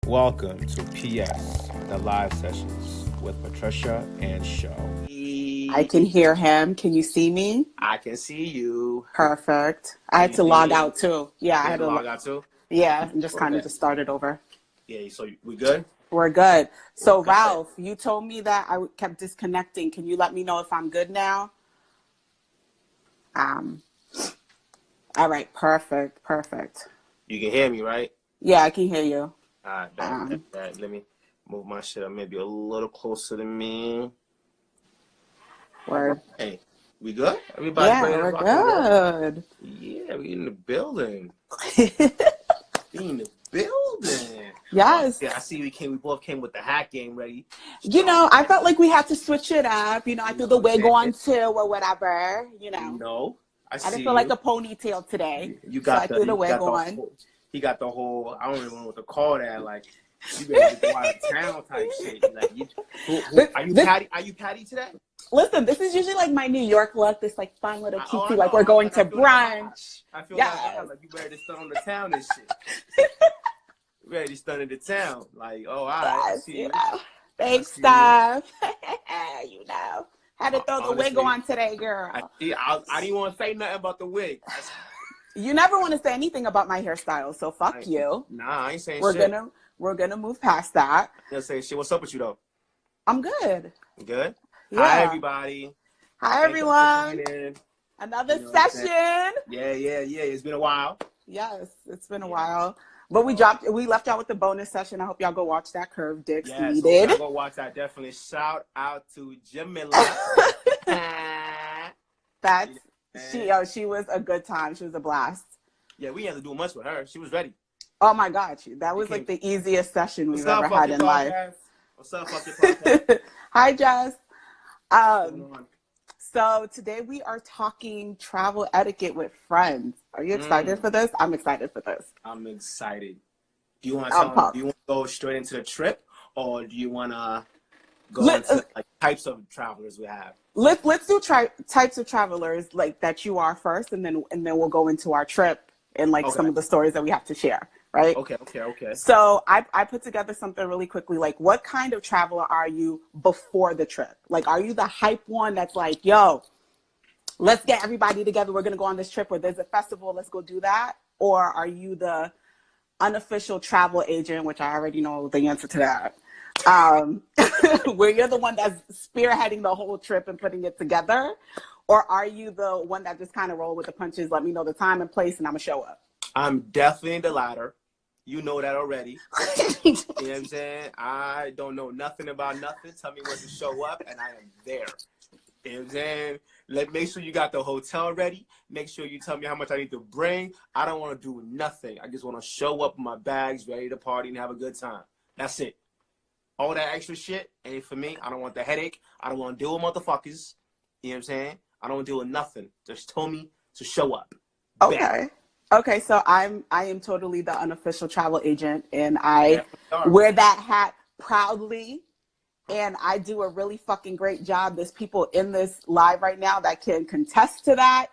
Welcome to PS, the live sessions with Patricia and Sho. I can hear him. Can you see me? I can see you. Perfect. I Can had you to see log me? out too. Yeah, I You had had to to. log out too? Yeah, and just kind of Okay. just started over. Yeah, so we good? We're good. So Okay. Ralph, you told me that I kept disconnecting. Can you let me know if I'm good now? Um. All right. Perfect. Perfect. You can hear me, right? Yeah, I can hear you. All right, Um. bet. Let me move my shit up maybe a little closer to me. We're Hey, we good? Everybody yeah, ready to we're rock and roll? good. Yeah, we in the building. We in the building. Oh, Yes. yeah, I see we both came with the hat game ready. I felt like we had to switch it up. I You threw know the what I'm wig saying? on too or whatever. No, I I didn't see feel like you. a ponytail today, You so I got the threw the you wig got the on. whole he got the whole I don't even know what to call that, like you ready to go out of town type shit. Like who This, are you this, Patty today? listen, this is usually like my New York look. This like fun little I cutesy, like we're know. going Like I to feel that vibe. brunch. I feel that Yes. vibe. Like you ready to stun on the town and shit. You ready to stun in the town. Like, oh, all right, I Yes, see you. I Fake see you. stuff. Had to throw the wig Honestly, on today, I girl. see. I didn't want to say nothing about the wig. You never want to say anything about my hairstyle, so fuck you. Nah, I ain't saying We're shit. we're gonna move past that. You say shit. What's up with you though? I'm good. You good? Hi Yeah. everybody. Hi Thank y'all for everyone. joining. Another You know what I'm saying? session. Yeah. It's been a while. Yes, it's been a Yeah. while. But we left y'all with the bonus session. I hope y'all go watch that Curve Dicks Yes. So needed. y'all go watch that. Definitely shout out to Jamila. That's she was a good time. She was a blast. Yeah, we didn't have to do much with her. She was ready. Oh my God, that was came. like the easiest session What's we've up, ever had fucking in life. podcast? What's up, fucking podcast? Hi, Jess. What's going on? So today we are talking travel etiquette with friends. Are you excited for this? I'm excited for this. I'm excited. Do you want to I'm tell them? Do pumped. you want to go straight into the trip, or do you want to go into like types of travelers we have? Let's do types of travelers like that you are first, and then we'll go into our trip and like Okay. some of the stories that we have to share. Right. Okay. So I put together something really quickly. Like, what kind of traveler are you before the trip? Like, are you the hype one that's like, yo, let's get everybody together. We're gonna go on this trip, or there's a festival. Let's go do that. Or are you the unofficial travel agent, which I already know the answer to that, where you're the one that's spearheading the whole trip and putting it together? Or are you the one that just kind of roll with the punches, let me know the time and place, and I'm going to show up? I'm definitely the latter. You know that already. You know what I'm saying? I don't know nothing about nothing. Tell me when to show up, and I am there. You know what I'm saying? Make sure you got the hotel ready. Make sure you tell me how much I need to bring. I don't want to do nothing. I just want to show up with my bags, ready to party and have a good time. That's it. All that extra shit ain't for me. I don't want the headache. I don't want to deal with motherfuckers. You know what I'm saying? I don't want to deal with nothing. Just tell me to show up. Okay. Okay, so I am totally the unofficial travel agent, and I wear that hat proudly, and I do a really fucking great job. There's people in this live right now that can contest to that.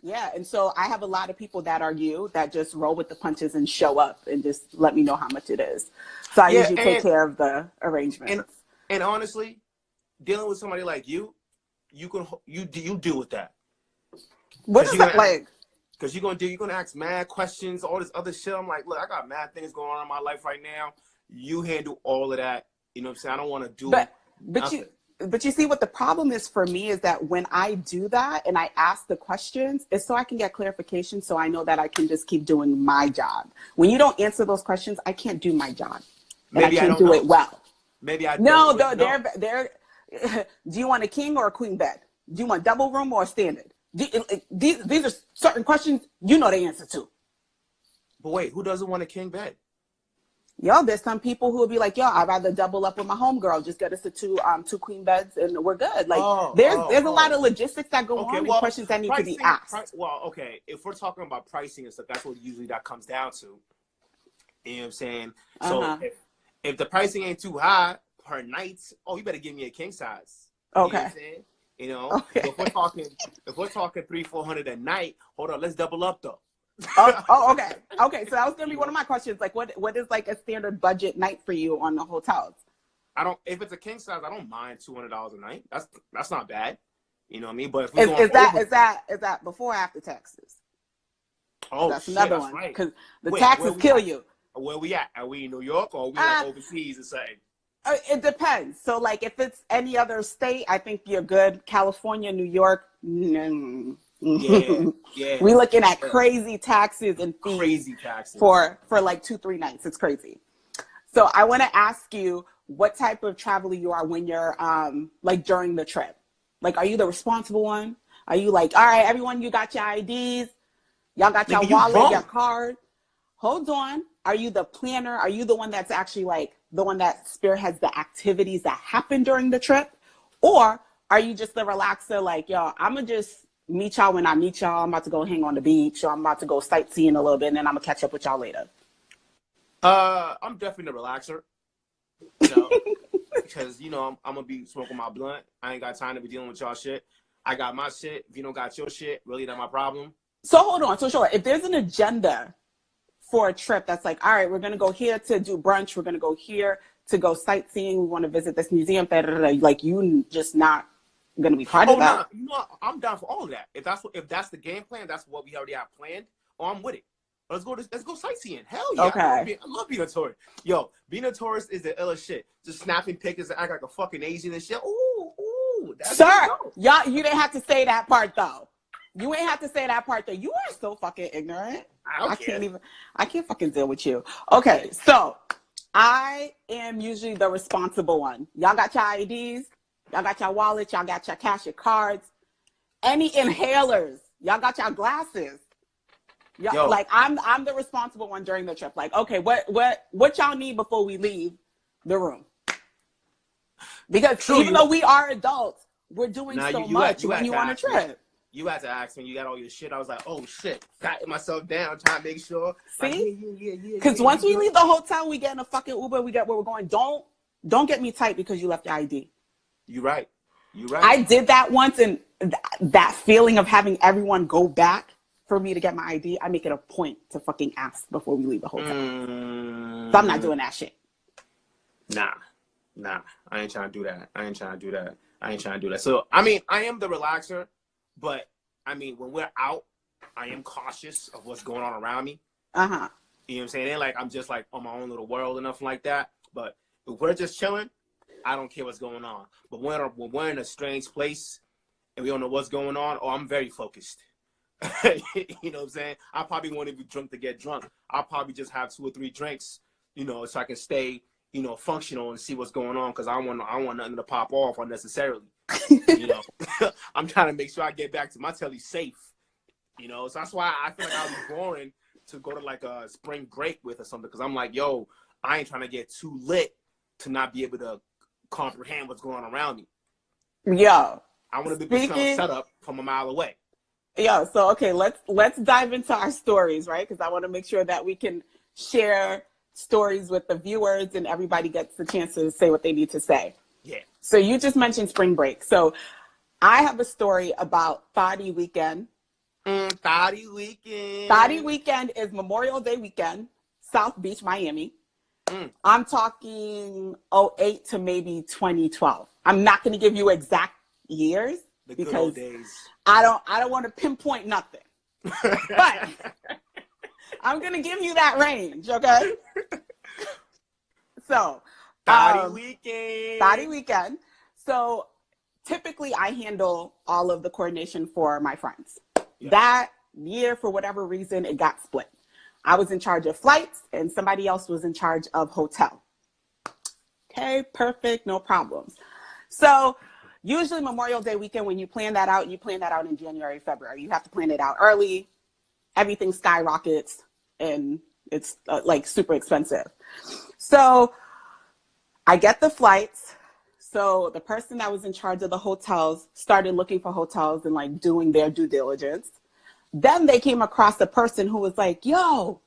Yeah, and so I have a lot of people that are you that just roll with the punches and show up and just let me know how much it is. So I usually take care of the arrangements. And honestly, dealing with somebody like you deal with that. What is that like? Because you're gonna ask mad questions, all this other shit. I'm like, look, I got mad things going on in my life right now. You handle all of that. You know what I'm saying? I don't want to do nothing. But you see what the problem is for me is that when I do that and I ask the questions, it's so I can get clarification, so I know that I can just keep doing my job. When you don't answer those questions, I can't do my job. Maybe I can't do it well. Maybe I no, don't. No, they're do you want a king or a queen bed? Do you want double room or standard? These are certain questions you know the answer to. But wait, who doesn't want a king bed? Yo, there's some people who will be like, yo, I'd rather double up with my homegirl. Just get us to two queen beds and we're good. Like there's a lot of logistics that go on and questions that need to be asked. Okay, if we're talking about pricing and stuff, that's what usually that comes down to. You know what I'm saying? So if the pricing ain't too high per night, you better give me a king size. Okay. You know what I'm saying? You know, so if we're talking $300-400 a night, hold on, let's double up though. Okay. Okay, so that was gonna be one of my questions. Like, what is like a standard budget night for you on the hotels? I don't. If it's a king size, I don't mind $200 a night. That's not bad. You know what I mean? But if we're going over, Is that before or after taxes? oh That's shit, another that's one, right. because the Wait, taxes kill at? you. Where we at? Are we in New York or are we like overseas or something? It depends. So, like, if it's any other state, I think you're good. California, New York, Yeah, yeah. we looking at crazy taxes and fees. Crazy taxes for like 2-3 nights. It's crazy. So I want to ask you what type of traveler you are when you're like during the trip. Like, are you the responsible one? Are you like, all right, everyone, you got your IDs, y'all got your wallet, your card? Hold on. Are you the planner? Are you the one that's actually like the one that spearheads the activities that happen during the trip? Or are you just the relaxer, like, yo, I'm going to just meet y'all when I meet y'all. I'm about to go hang on the beach, or I'm about to go sightseeing a little bit, and then I'm going to catch up with y'all later? I'm definitely the relaxer. You know, because, you know, I'm going to be smoking my blunt. I ain't got time to be dealing with y'all shit. I got my shit. If you don't got your shit, really not my problem. So hold on. So sure, if there's an agenda for a trip that's like, all right, we're going to go here to do brunch. We're going to go here to go sightseeing. We want to visit this museum. Like, you just not going to be part of that? No, you know, I'm down for all of that. If that's the game plan, that's what we already have planned. Oh, I'm with it. Let's go sightseeing. Hell yeah. Okay. I love being a tourist. Yo, being a tourist is the illest shit. Just snapping pictures and act like a fucking Asian and shit. Ooh. Sir, y'all, you didn't have to say that part though. You ain't have to say that part though. You are so fucking ignorant. I can't fucking deal with you. Okay, so I am usually the responsible one. Y'all got your IDs, y'all got your wallets, y'all got your cash, your cards, any inhalers, y'all got your glasses. Yo. Like, I'm the responsible one during the trip. Like, okay, what y'all need before we leave the room? Because even though we are adults, we're doing so much when you on a trip. You had to ask when you got all your shit. I was like, oh shit, patting myself down, trying to make sure. See? Because once we leave the hotel, we get in a fucking Uber, we get where we're going. Don't get me tight because you left your ID. You right. I did that once, and that feeling of having everyone go back for me to get my ID, I make it a point to fucking ask before we leave the hotel. So I'm not doing that shit. Nah. I ain't trying to do that. So, I mean, I am the relaxer, but, I mean, when we're out, I am cautious of what's going on around me. Uh-huh. You know what I'm saying? It ain't like I'm just, like, on my own little world or nothing like that. But if we're just chilling, I don't care what's going on. But when we're in a strange place and we don't know what's going on, I'm very focused. You know what I'm saying? I probably won't even drink to get drunk. I'll probably just have 2 or 3 drinks, you know, so I can stay, you know, functional and see what's going on, because I want nothing to pop off unnecessarily. You know, I'm trying to make sure I get back to my telly safe. You know, so that's why I feel like I was boring to go to like a spring break with or something, because I'm like, yo, I ain't trying to get too lit to not be able to comprehend what's going on around me. Yo, I want to be set up from a mile away. Yeah, so okay, let's dive into our stories, right? Because I want to make sure that we can share stories with the viewers and everybody gets the chance to say what they need to say. Yeah. So you just mentioned spring break. So I have a story about Thadi weekend. Thadi weekend. Thadi weekend is Memorial Day weekend, South Beach, Miami. I'm talking 2008 to maybe 2012. I'm not going to give you exact years. The good old days. I don't want to pinpoint nothing. But I'm going to give you that range, okay? So, Thadi weekend. So, typically I handle all of the coordination for my friends. Yeah. That year, for whatever reason, it got split. I was in charge of flights and somebody else was in charge of hotel. Okay, perfect, no problems. So, usually Memorial Day weekend, when you plan that out in January, February. You have to plan it out early. Everything skyrockets and it's like super expensive. So I get the flights. So the person that was in charge of the hotels started looking for hotels and like doing their due diligence. Then they came across a person who was like, yo,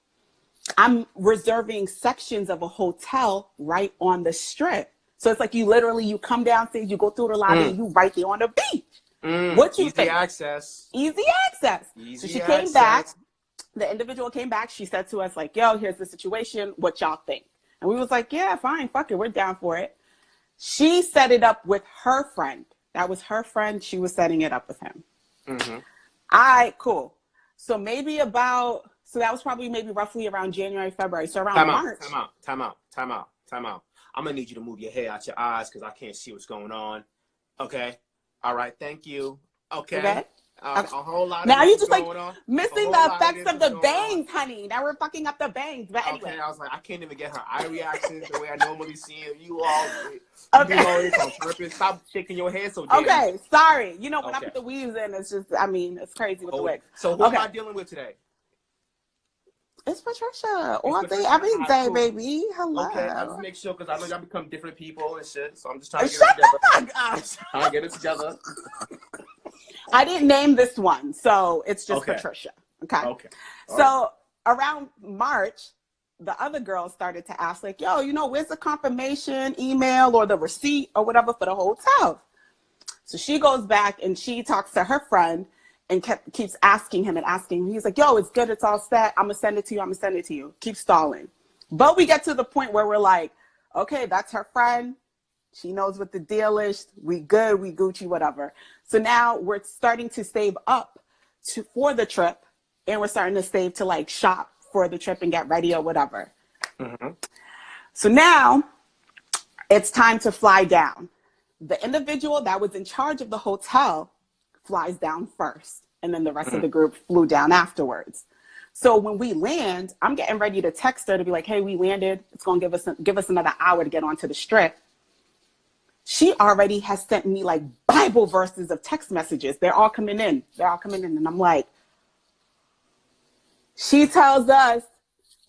I'm reserving sections of a hotel right on the Strip. So it's like you come downstairs, you go through the lobby, and you right there on the beach. What you think? Easy access. So she came back. The individual came back. She said to us, like, yo, here's the situation. What y'all think? And we was like, yeah, fine. Fuck it. We're down for it. She set it up with her friend. That was her friend. She was setting it up with him. Mm-hmm. All right, cool. So maybe about, so that was probably maybe roughly around January, February. So around March. Time out. I'm going to need you to move your hair out your eyes because I can't see what's going on. Okay? All right. Thank you. Okay. A whole lot of now you just like on. Missing the effects of the bangs, honey. Now we're fucking up the bangs. But anyway. Okay, I was like, I can't even get her eye reactions the way I normally see them. You all okay. You all this on purpose. Stop shaking your head so damn. Okay, sorry. You know, when I put the weaves in, it's just, I mean, it's crazy with the wigs. So who am I dealing with today? It's Patricia. All day, every day, baby. Hello. Okay, I just make sure because I know y'all become different people and shit. So I'm just trying to get it together. I didn't name this one, so it's just Patricia. Okay. So around March, the other girls started to ask, like, yo, you know, where's the confirmation email or the receipt or whatever for the hotel? So she goes back and she talks to her friend and keeps asking him. He's like, yo, it's good. It's all set. I'm going to send it to you. Keep stalling. But we get to the point where we're like, okay, that's her friend. She knows what the deal is. We good. We Gucci, whatever. So now we're starting to save up for the trip. And we're starting to save to like shop for the trip and get ready or whatever. Mm-hmm. So now it's time to fly down. The individual that was in charge of the hotel flies down first, and then the rest of the group flew down afterwards. So when we land, I'm getting ready to text her to be like, hey, we landed. It's going to give us another hour to get onto the strip. She already has sent me like Bible verses of text messages. They're all coming in. And I'm like, she tells us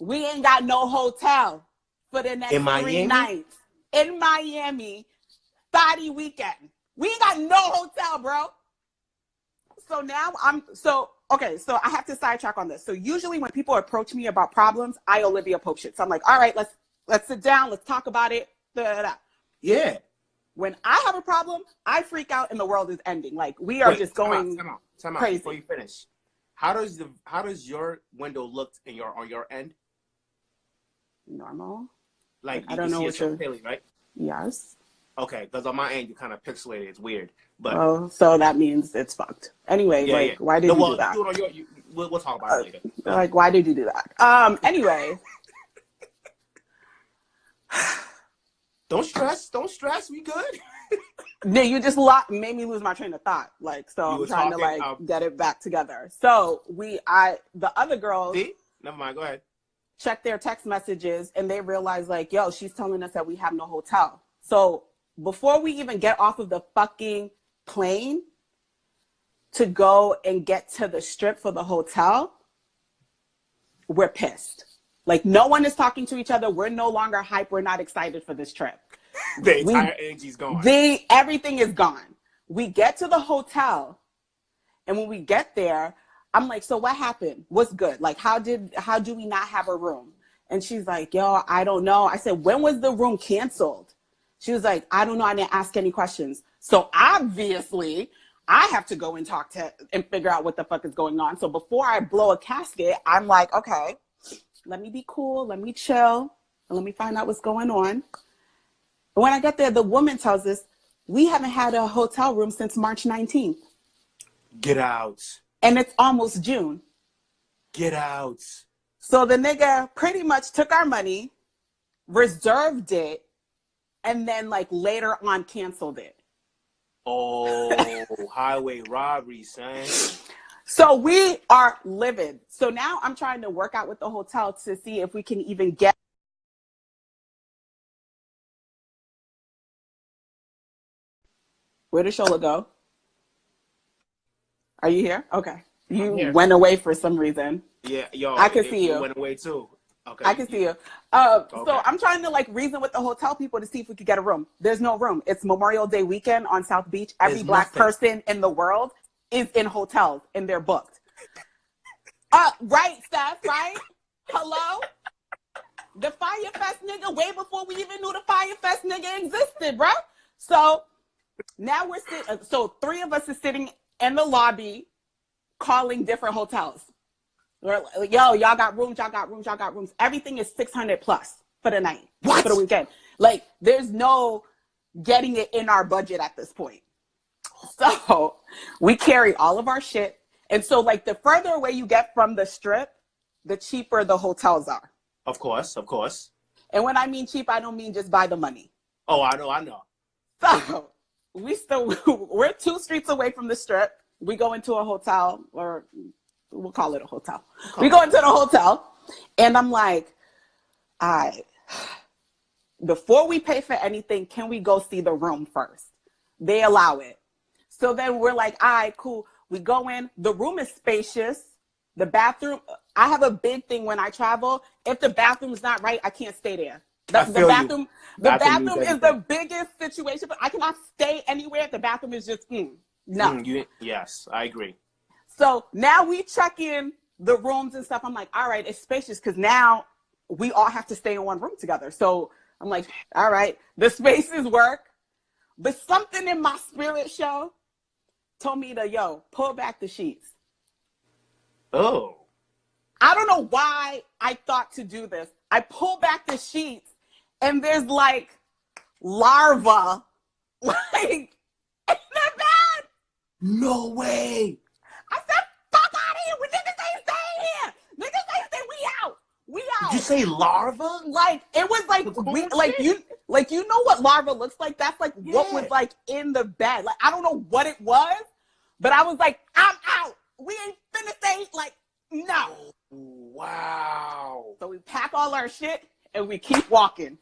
we ain't got no hotel for the next 3 nights in Miami, Friday weekend. We ain't got no hotel, bro. So now so I have to sidetrack on this. So usually when people approach me about problems, I Olivia Pope shit. So I'm like, all right, let's sit down, let's talk about it. Yeah. When I have a problem, I freak out and the world is ending. Like we are just going time out crazy. Before you finish. How does your window look on your end? Normal. Like I don't know what you're clearly, right? Yes. Okay, because on my end you kind of pixelated. It's weird. But so that means it's fucked. Anyway, why did you do that? We'll talk about it later. Like, why did you do that? Anyway. Don't stress. We good? No, you just made me lose my train of thought. Like, so I'm trying to get it back together. So the other girls. See? Never mind. Go ahead. Check their text messages and they realize like, yo, she's telling us that we have no hotel. So before we even get off of the fucking plane to go and get to the strip for the hotel, we're pissed. Like no one is talking to each other. We're no longer hype. We're not excited for this trip. The entire energy's gone. Everything is gone. We get to the hotel and when we get there, I'm like, so what happened? What's good? Like, how do we not have a room? And she's like, yo, I don't know. I said, when was the room canceled? She was like, I don't know. I didn't ask any questions. So obviously I have to go and and figure out what the fuck is going on. So before I blow a casket, I'm like, okay, let me be cool. Let me chill. And let me find out what's going on. And when I get there, the woman tells us we haven't had a hotel room since March 19th. Get out. And it's almost June. Get out. So the nigga pretty much took our money, reserved it, and then like later on canceled it. Oh, highway robbery, son. So we are livid. So now I'm trying to work out with the hotel to see if we can even get. Where did Shola go? Are you here? Okay. You went away for some reason. Yeah, yo. I can see you. Went away too. Okay. I can see you. So I'm trying to like reason with the hotel people to see if we could get a room. There's no room. It's Memorial Day weekend on South Beach. Every black person in the world is in hotels and they're booked. Right, Steph, right? Hello? The Fire Fest nigga, way before we even knew the Fire Fest nigga existed, bro. So now we're so 3 of us is sitting in the lobby calling different hotels. We're like, yo, y'all got rooms, y'all got rooms, y'all got rooms. Everything is 600 plus for the night. What? For the weekend. Like, there's no getting it in our budget at this point. So we carry all of our shit. And so, like, the further away you get from the strip, the cheaper the hotels are. Of course, of course. And when I mean cheap, I don't mean just by the money. Oh, I know. So we're 2 streets away from the strip. We go into a hotel, or we'll call it a hotel. We go into the hotel, and I'm like, all right, before we pay for anything, can we go see the room first? They allow it. So then we're like, all right, cool. We go in. The room is spacious. The bathroom, I have a big thing when I travel. If the bathroom is not right, I can't stay there. The bathroom is the biggest situation, but I cannot stay anywhere if the bathroom is just, no. Yes, I agree. So now we check in the rooms and stuff. I'm like, all right, it's spacious because now we all have to stay in one room together. So I'm like, all right, the spaces work. But something in my spirit show told me to, pull back the sheets. Oh. I don't know why I thought to do this. I pull back the sheets and there's like larvae like in the bed. No way. I said, fuck out of here. We niggas ain't staying here. Niggas ain't staying. We out. We out. Did you say larva? Like, it was like, you know what larva looks like? That's like what was like in the bed. Like, I don't know what it was, but I was like, I'm out. We ain't finna stay. Like, no. Wow. So we pack all our shit and we keep walking.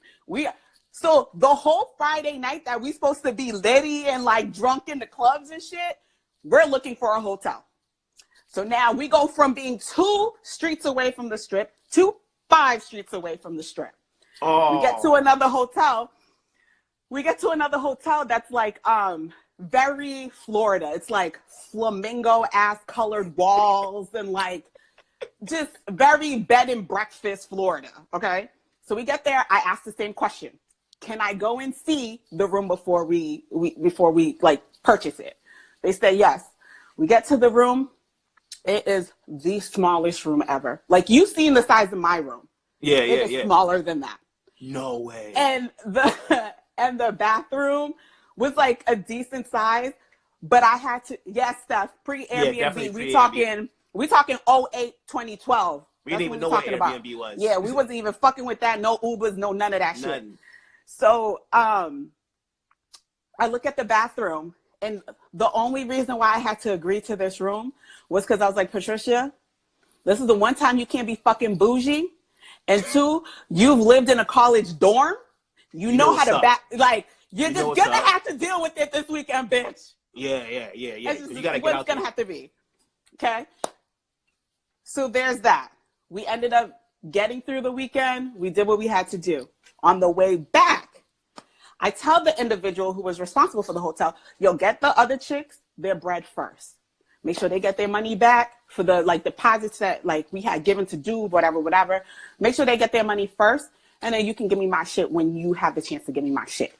So the whole Friday night that we supposed to be litty and like drunk in the clubs and shit, we're looking for a hotel. So now we go from being 2 streets away from the strip to 5 streets away from the strip. Oh. We get to another hotel. That's like very Florida. It's like flamingo ass colored walls and like just very bed and breakfast Florida. Okay. So we get there. I ask the same question. Can I go and see the room before we like purchase it? They say yes. We get to the room. It is the smallest room ever. Like, you've seen the size of my room. It is smaller than that. No way. And the bathroom was like a decent size, but I had to, Steph, pre-Airbnb. We talking 08, 2012. We didn't even know what Airbnb was. Yeah, we wasn't even fucking with that. No Ubers, no none of that shit. So I look at the bathroom, and the only reason why I had to agree to this room was because I was like, Patricia, this is the one time you can't be fucking bougie. And 2, you've lived in a college dorm. You know how to like, you're just gonna have to deal with it this weekend, bitch. Yeah. It's You gotta get what out it's gonna have to be. Okay. So there's that. We ended up getting through the weekend. We did what we had to do. On the way back, I tell the individual who was responsible for the hotel, get the other chicks their bread first. Make sure they get their money back for the like deposits that like we had given to do, whatever. Make sure they get their money first, and then you can give me my shit when you have the chance to give me my shit.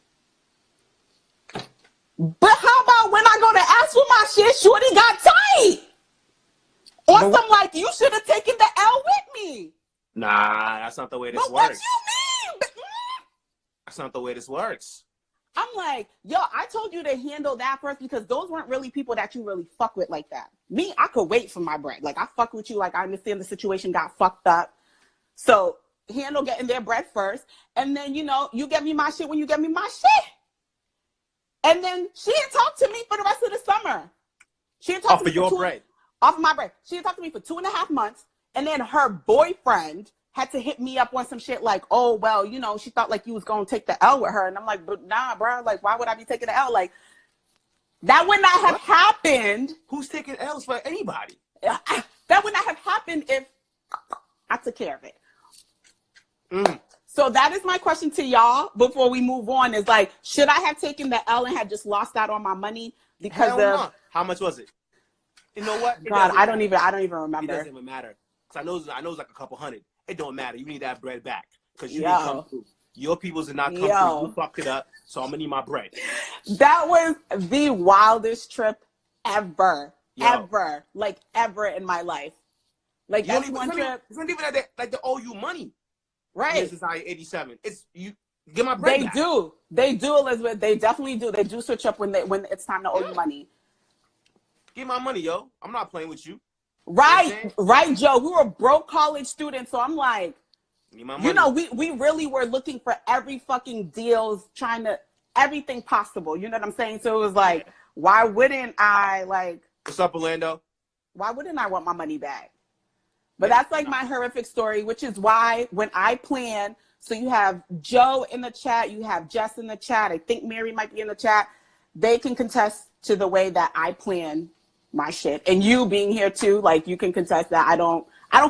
But how about when I go to ask for my shit, shorty got tight? Or some like, you should have taken the L with me. Nah, that's not the way this works. What you mean? That's not the way this works. I'm like, I told you to handle that first because those weren't really people that you really fuck with like that. Me, I could wait for my bread. Like, I fuck with you. Like, I understand the situation got fucked up. So handle getting their bread first. And then, you get me my shit when you get me my shit. And then she didn't talk to me for the rest of the summer. She didn't talk to me for bread. Off of my bread. She didn't talk to me for 2.5 months. And then her boyfriend had to hit me up on some shit like, oh, well, she thought like you was going to take the L with her. And I'm like, but nah, bro. Like, why would I be taking the L? Like, that would not have happened. Who's taking L's for anybody? That would not have happened if I took care of it. So that is my question to y'all before we move on is like, should I have taken the L and had just lost out on my money because of how much was it? You know what? God, I don't even remember. It doesn't even matter. Cause I know it's like a couple hundred. It don't matter. You need that bread back because you didn't come through. Your peoples did not come through. You fucked it up. So I'm gonna need my bread. That was the wildest trip ever in my life. Like You that's don't one even, trip. it's not even that they owe you money. Right. Society 87. It's you get my bread They back. do. They do, Elizabeth. They definitely do. They do switch up when it's time to owe you money. Get my money, yo. I'm not playing with you. Right, right, Joe. We were broke college students, so I'm like, you know, we really were looking for every fucking deals, trying to everything possible. You know what I'm saying? So it was like, why wouldn't I like? What's up, Orlando? Why wouldn't I want my money back? But that's like my horrific story, which is why when I plan, so you have Joe in the chat, you have Jess in the chat. I think Mary might be in the chat. They can contest to the way that I plan my shit, and you being here too, like you can contest that. I don't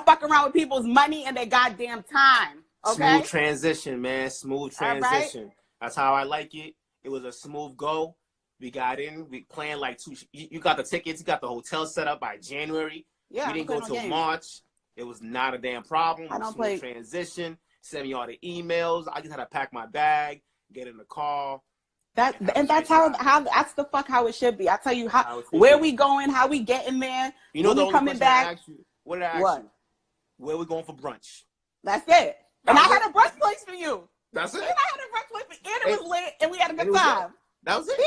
fuck around with people's money and their goddamn time. Okay. Smooth transition, man. Smooth transition. Right. That's how I like it. It was a smooth go. We got in. We planned like you got the tickets. You got the hotel set up by January. Yeah. We didn't go till March. It was not a damn problem. I don't smooth transition. Send me all the emails. I just had to pack my bag, get in the car. That's how that's the fuck how it should be. I tell you where we going, how we getting there. You know, when the we coming back. What did I ask you? Where we going for brunch? That's it. And I had a brunch place for you. That's it. And I had a brunch place for you. And it was lit. And we had a good time. That was it.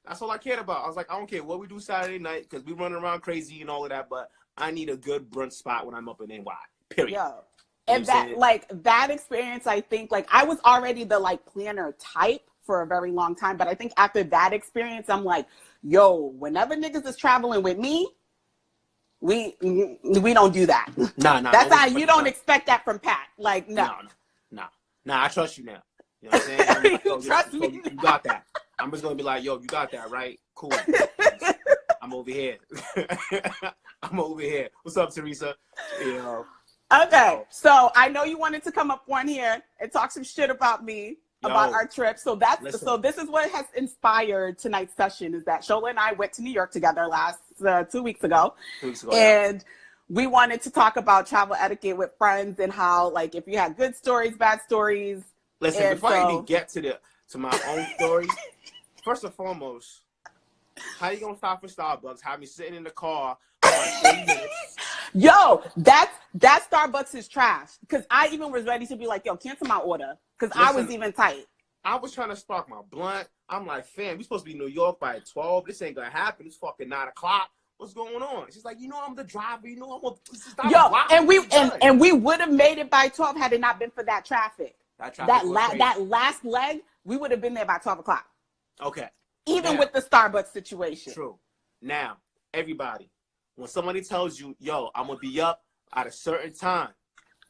That's all I cared about. I was like, I don't care what we do Saturday night because we running around crazy and all of that, but I need a good brunch spot when I'm up in NY. Period. Yo. And that experience, I think, like I was already the like planner type for a very long time, but I think after that experience, I'm like, yo, whenever niggas is traveling with me, we don't do that. Nah. That's how you don't expect that from Pat. Like, no. I trust you now. You know what I'm saying? Like, you trust me? You got that. I'm just gonna be like, yo, you got that, right? Cool. I'm over here. I'm over here. What's up, Teresa? You know. Okay, so I know you wanted to come up on here and talk some shit about me, about our trip. So this is what has inspired tonight's session is that Shola and I went to New York together last 2 weeks ago. And we wanted to talk about travel etiquette with friends and how, like, if you had good stories, bad stories. Listen, before I even get to my own story, first and foremost, how you gonna stop for Starbucks? Have me sitting in the car for like 30 minutes? Yo, that Starbucks is trash. Because I even was ready to be like, yo, cancel my order. Because I was even tight. I was trying to spark my blunt. I'm like, fam, we supposed to be in New York by 12. This ain't gonna happen. It's fucking 9 o'clock. What's going on? She's like, you know, I'm the driver. You know, and we would have made it by 12 had it not been for that traffic. That last leg, we would have been there by 12 o'clock. Okay. Even with the Starbucks situation. True. Now, everybody, when somebody tells you, yo, I'm going to be up at a certain time.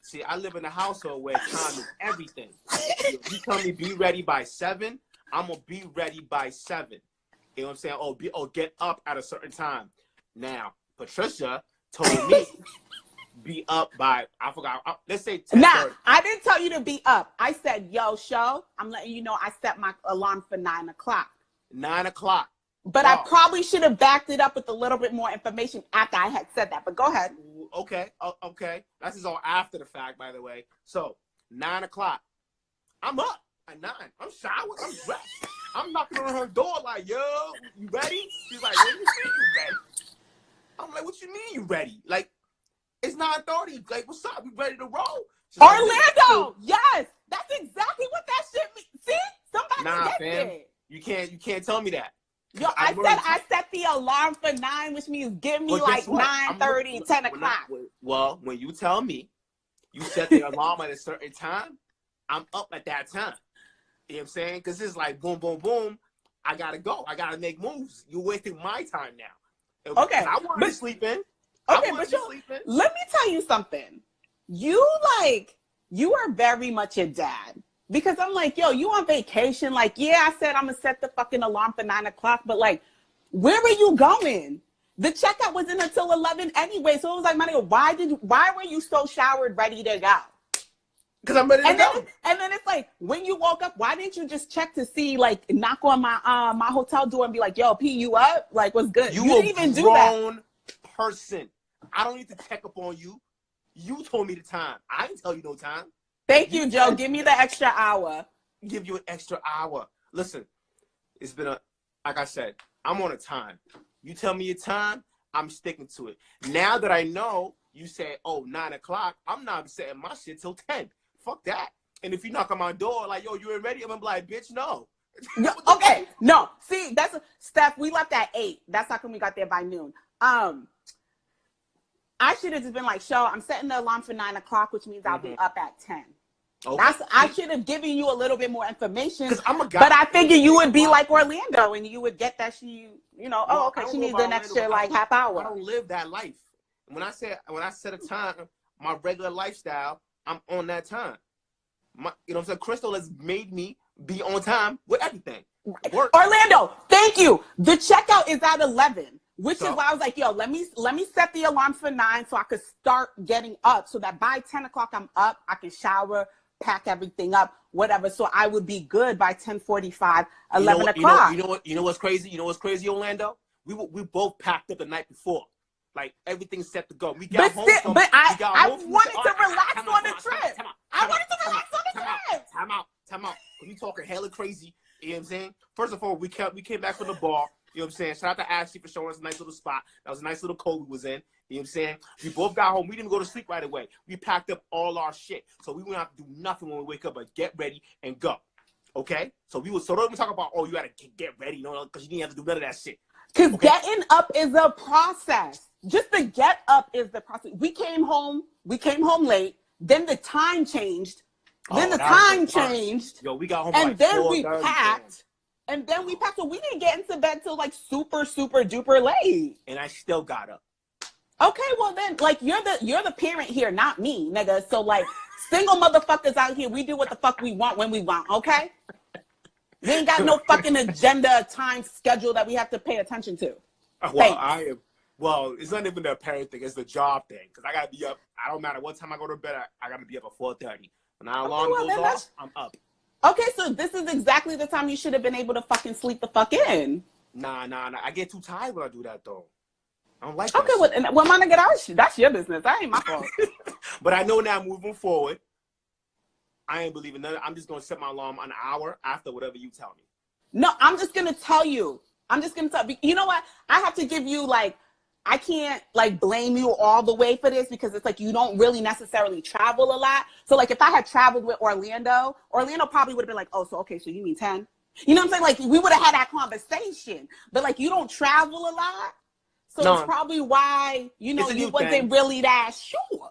See, I live in a household where time is everything. If you tell me be ready by 7, I'm going to be ready by 7. You know what I'm saying? Oh, get up at a certain time. Now, Patricia told me be up by, I forgot, let's say 10:30. Nah, I didn't tell you to be up. I said, yo, Sho, I'm letting you know I set my alarm for 9 o'clock. 9 o'clock. But I probably should have backed it up with a little bit more information after I had said that. But go ahead. Okay. This is all after the fact, by the way. So 9 o'clock. I'm up at 9. I'm showered. I'm dressed. I'm knocking on her door like, yo, you ready? She's like, what do you mean you ready? I'm like, what you mean you ready? Like, it's 9:30. Like, what's up? We ready to roll? She's Orlando. Like, yes, that's exactly what that shit means. See, somebody fam. It. You can't tell me that. Yo, I set the alarm for 9, which means give me like 9:30, 10 o'clock. Well, when you tell me you set the alarm at a certain time, I'm up at that time. You know what I'm saying? Because it's like boom, boom, boom. I gotta go. I gotta make moves. You're wasting my time now. Okay. I wanted to sleep in. Okay, but let me tell you something. You are very much a dad. Because I'm like, yo, you on vacation? Like, yeah, I said I'm gonna set the fucking alarm for 9 o'clock, but like, where were you going? The checkout wasn't until 11 anyway. So it was like, my nigga, why were you so showered, ready to go? Because I'm ready to go. And then it's like, when you woke up, why didn't you just check to see, like, knock on my hotel door and be like, yo, P, you up? Like, what's good? You didn't even do that. You're a grown person. I don't need to check up on you. You told me the time. I didn't tell you no time. Thank you, Joe. Give me the extra hour. Give you an extra hour. Listen, it's been like I said, I'm on a time. You tell me your time, I'm sticking to it. Now that I know you said, oh, 9 o'clock, I'm not setting my shit till 10. Fuck that. And if you knock on my door, like, yo, you ain't ready? I'm gonna be like, bitch, no. Yeah, okay, no. See, Steph, we left at 8. That's how come we got there by noon. I should have just been like, Sho, I'm setting the alarm for 9 o'clock, which means I'll be up at 10. Okay. I should have given you a little bit more information. I'm a guy, but I figured you would be like Orlando and you would get that she needs an extra like half hour. I don't live that life. When I set a time, my regular lifestyle, I'm on that time. You know what I'm saying? Crystal has made me be on time with everything. Work. Orlando, thank you. The checkout is at 11, which is why I was like, yo, let me set the alarm for 9 so I could start getting up so that by 10 o'clock I'm up, I can shower, pack everything up, whatever. So I would be good by 10:45, 11 o'clock. You know what's crazy? You know what's crazy, Orlando? We both packed up the night before. Like, everything's set to go. We got home. I wanted to relax on the trip. I wanted to relax on the trip. Time out. You talking hella crazy. You know what I'm saying? First of all, we came back from the bar. You know what I'm saying? Shout out to Ashley for showing us a nice little spot. That was a nice little cove we was in. You know what I'm saying? We both got home. We didn't go to sleep right away. We packed up all our shit. So we wouldn't have to do nothing when we wake up but get ready and go. Okay? So don't talk about, oh, you got to get ready, because you didn't have to do none of that shit. Because getting up is a process. Just the get up is the process. We came home late. Then the time changed. Then the time changed. Yo, we got home and then we packed. And then we packed. So we didn't get into bed till like super, super duper late. And I still got up. Okay, well then, like, you're the parent here, not me, nigga. So like, single motherfuckers out here, we do what the fuck we want when we want, okay? We ain't got no fucking agenda, time schedule that we have to pay attention to. Well, it's not even the parent thing, it's the job thing. Because I gotta be up. I don't matter what time I go to bed, I gotta be up at 4:30. When our alarm goes off, I'm up. Okay, so this is exactly the time you should have been able to fucking sleep the fuck in. Nah. I get too tired when I do that, though. I don't like that. Okay, well, my nigga, that's your business. That ain't my fault. But I know now, moving forward, I ain't believing none. I'm just going to set my alarm an hour after whatever you tell me. No, I'm just going to tell you. You know what? I have to give you, like, I can't, like, blame you all the way for this because it's like you don't really necessarily travel a lot. So, like, if I had traveled with Orlando probably would have been like, oh, so you mean 10? You know what I'm saying? Like, we would have had that conversation. But, like, you don't travel a lot. So it's probably why, you wasn't really that sure.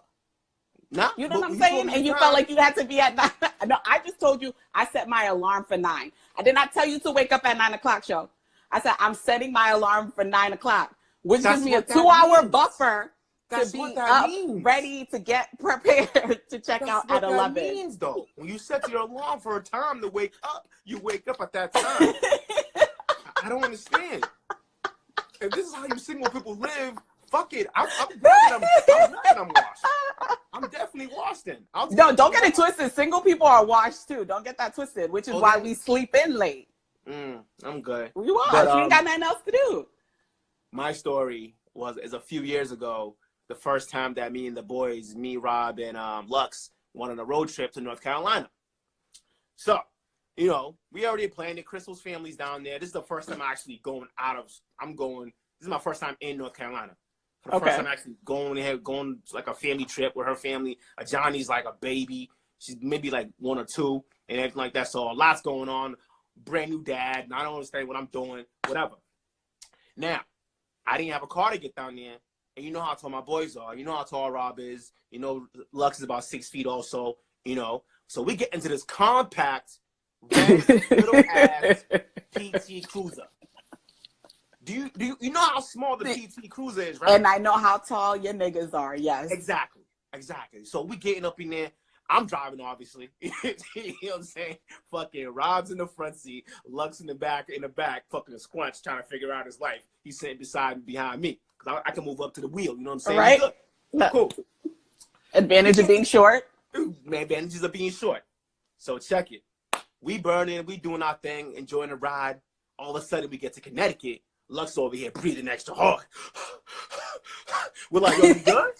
No, you know what I'm saying? And you felt like you had to be at 9. No, I just told you I set my alarm for 9. I did not tell you to wake up at 9 o'clock, Sho. I said I'm setting my alarm for 9 o'clock, which gives me a 2-hour buffer to be up, ready to get prepared to check out at 11. That means, though. When you set your alarm for a time to wake up, you wake up at that time. I don't understand. If this is how you single people live, fuck it. I'm washed. I'm definitely washed then. No, don't get it twisted. Single people are washed too. Don't get that twisted, which is why we sleep in late. I'm good. We washed. We ain't got nothing else to do. My story is a few years ago, the first time that me and the boys, me, Rob, and Lux went on a road trip to North Carolina. So, we already planned it. Crystal's family's down there. This is the first time I'm actually going this is my first time in North Carolina. For the first time actually going like a family trip with her family. Johnny's like a baby. She's maybe like 1 or 2 and everything like that. So a lot's going on. Brand new dad. And I don't understand what I'm doing. Whatever. Now, I didn't have a car to get down there. And you know how tall my boys are. You know how tall Rob is. Lux is about 6 feet also. So we get into this compact, little ass PT Cruiser. Do you know how small the PT Cruiser is, right? And I know how tall your niggas are, yes. Exactly. So we getting up in there. I'm driving, obviously. You know what I'm saying? Fucking Rob's in the front seat, Lux in the back, fucking scrunch, trying to figure out his life. He's sitting behind me. Because I can move up to the wheel, you know what I'm saying? Right. Cool. Advantage of being short. Advantages of being short. So check it. We burning, we doing our thing, enjoying the ride. All of a sudden, we get to Connecticut. Lux over here breathing extra hard. We're like, yo, you good?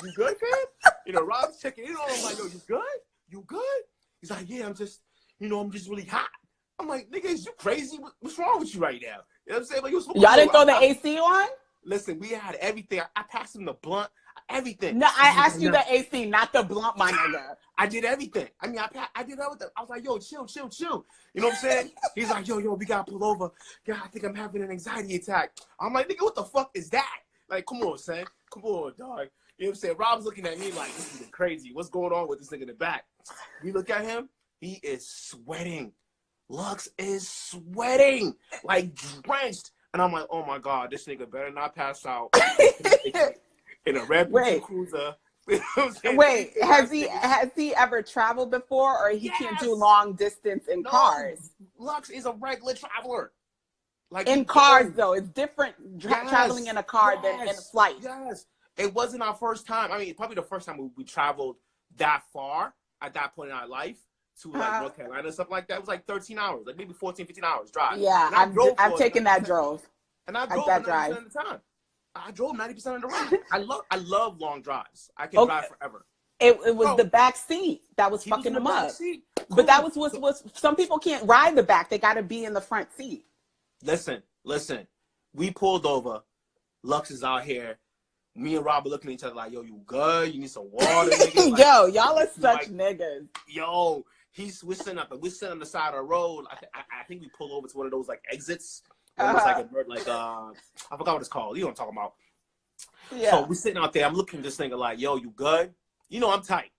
You good, fam? Rob's checking in on him like, yo, you good? You good? He's like, yeah, I'm just really hot. I'm like, nigga, is you crazy? What's wrong with you right now? You know what I'm saying? Like, y'all didn't throw the AC on? Listen, we had everything. I passed him the blunt. everything. No, I asked you the AC, not the blunt, my nigga. I did everything. I mean, I did everything. I was like, yo, chill. You know what I'm saying? He's like, yo, we gotta pull over. Yeah, I think I'm having an anxiety attack. I'm like, nigga, what the fuck is that? Like, come on, son. Come on, dog. You know what I'm saying? Rob's looking at me like, this is crazy. What's going on with this nigga in the back? We look at him. He is sweating. Lux is sweating, like drenched. And I'm like, oh my God, this nigga better not pass out in a red cruiser. Wait, has he ever traveled before, or he can't do long distance in cars? Lux is a regular traveler. Like in cars, though, it's different traveling in a car than in a flight. Yes, it wasn't our first time. I mean, probably the first time we traveled that far at that point in our life to like North Carolina and stuff like that. It was like 13 hours, like maybe 14, 15 hours drive. Yeah, I've taken that drove. And I drove 90% of the time. I drove 90% of the ride. I love long drives. I can drive forever. It was the back seat that was fucking them up. Cool. But that was some people can't ride the back. They got to be in the front seat. Listen. We pulled over. Lux is out here. Me and Rob are looking at each other like, yo, you good? You need some water? Like, yo, y'all are such niggas. Yo, we're sitting on the side of the road. I think we pulled over to one of those like exits. It was like I forgot what it's called. You know what I'm talking about. Yeah. So we're sitting out there. I'm looking at this nigga like, yo, you good? You know I'm tight.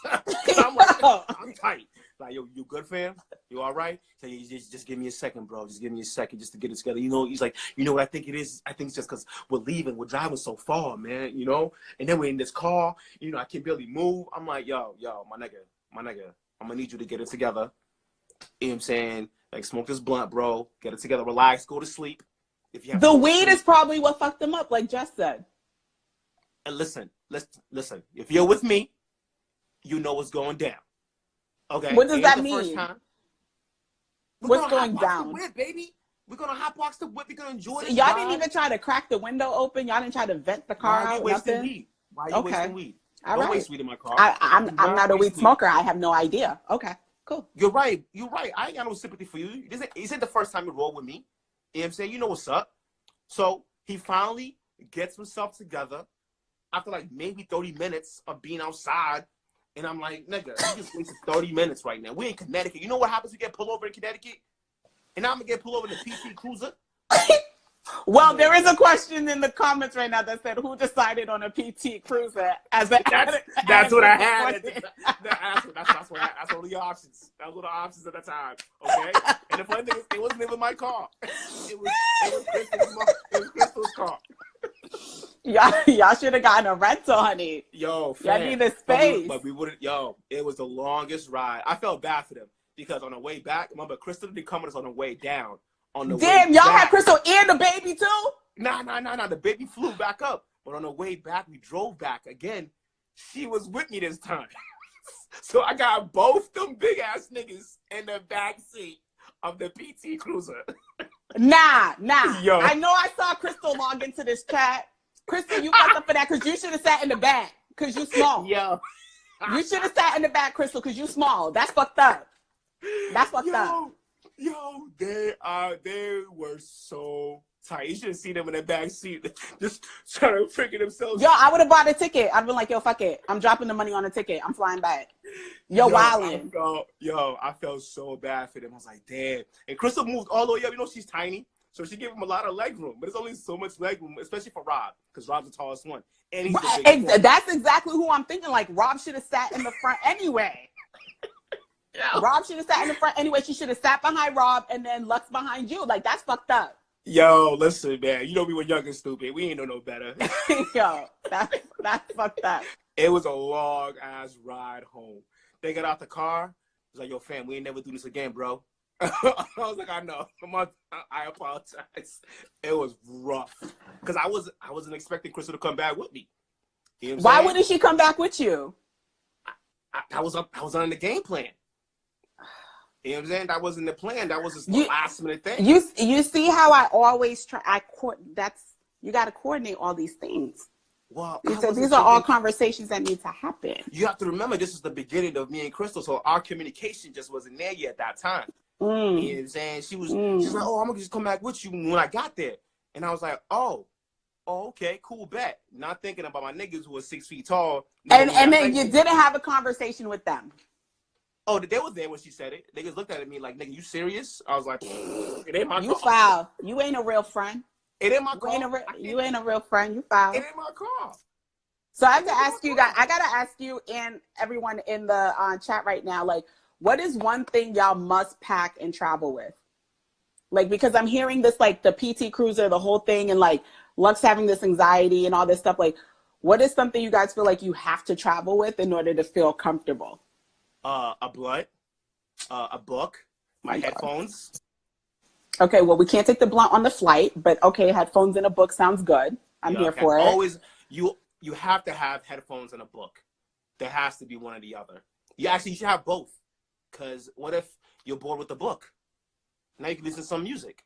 I'm like, I'm tight. Like, yo, you good, fam? You all right? So just give me a second, bro. Just give me a second just to get it together. You know, he's like, you know what I think it is? I think it's just because we're driving so far, man, you know? And then we're in this car, you know, I can barely move. I'm like, yo, my nigga, I'm going to need you to get it together. You know what I'm saying? Like, smoke this blunt, bro. Get it together. Relax. Go to sleep. If you have the weed is probably what fucked them up, like Jess said. And listen. If you're with me, you know what's going down. Okay. What does that mean? First time. What's going down? The whip, baby. We're gonna hotbox the whip. We're gonna enjoy it. So y'all didn't even try to crack the window open. Y'all didn't try to vent the car out. Wasting weed? Why are you wasting weed? Don't waste weed in my car. I'm not a weed smoker. I have no idea. Okay, cool. You're right. I ain't got no sympathy for you. This isn't the first time you roll with me. You know what I'm saying? You know what's up. So he finally gets himself together after like maybe 30 minutes of being outside. And I'm like, nigga, you just wasted 30 minutes right now. We in Connecticut. You know what happens if you get pulled over in Connecticut? And I'm going to get pulled over in the PT Cruiser. Well, there is a question in the comments right now that said, who decided on a PT Cruiser as a... That's what I had. That's one of the options. That was one of the options at the time. Okay? And the funny thing is, it wasn't even my car. It was Crystal's car. Y'all should have gotten a rental, honey. Yo, fam. Y'all need a space. But we wouldn't. Yo, it was the longest ride. I felt bad for them because on the way back, remember, Crystal didn't come with us on the way down. Y'all had Crystal and the baby too? Nah. The baby flew back up. But on the way back, we drove back again. She was with me this time. So I got both them big ass niggas in the back seat of the PT Cruiser. Nah. Yo. I know I saw Crystal log into this chat. Crystal, you fucked up for that because you should have sat in the back because you small. Yo. You should have sat in the back, Crystal, because you small. That's fucked up. That's fucked up. Yo, they were so tight. You should have seen them in the back seat just trying to figure themselves. Yo, I would have bought a ticket. I'd been like, yo, fuck it. I'm dropping the money on a ticket. I'm flying back. Yo, wildin'. I felt so bad for them. I was like, damn. And Crystal moved all the way up. You know, she's tiny. So she gave him a lot of leg room, but it's only so much leg room, especially for Rob, because Rob's the tallest one. And he's the biggest one. That's exactly who I'm thinking. Like, Rob should have sat in the front anyway. Yeah. Rob should have sat in the front anyway. She should have sat behind Rob and then Lux behind you. Like, that's fucked up. Yo, listen, man. You know we were young and stupid. We ain't know no better. Yo, that's fucked up. It was a long-ass ride home. They got out the car. I was like, yo, fam, we ain't never do this again, bro. I was like, I know. I apologize. It was rough because I wasn't expecting Crystal to come back with me. You know Why wouldn't she come back with you? I was on the game plan. You know what I'm saying? That wasn't the plan. That was just the last minute thing. You see how I always try. You got to coordinate all these things. Well, these are all conversations that need to happen. You have to remember, this is the beginning of me and Crystal, so our communication just wasn't there yet at that time. You know what I'm saying? She's like, oh, I'm gonna just come back with you when I got there. And I was like, oh, Oh, okay, cool, bet. Not thinking about my niggas who are 6 feet tall. And then you didn't have a conversation with them. Oh, they was there when she said it. Niggas looked at me like, nigga, you serious? I was like, it ain't my You car. foul. You ain't a real friend. It ain't my car. You ain't a real friend. You foul. It ain't my car. So I have to ask you guys, I got to ask you and everyone in the chat right now, like, what is one thing y'all must pack and travel with? Like, because I'm hearing this, like the PT Cruiser, the whole thing, and like Lux having this anxiety and all this stuff. Like, what is something you guys feel like you have to travel with in order to feel comfortable? A blunt, a book, my headphones. Okay, well, we can't take the blunt on the flight, but okay, headphones and a book sounds good. I'm here for it. Always, you have to have headphones and a book. There has to be one or the other. You should have both. Because what if you're bored with the book? Now you can listen to some music.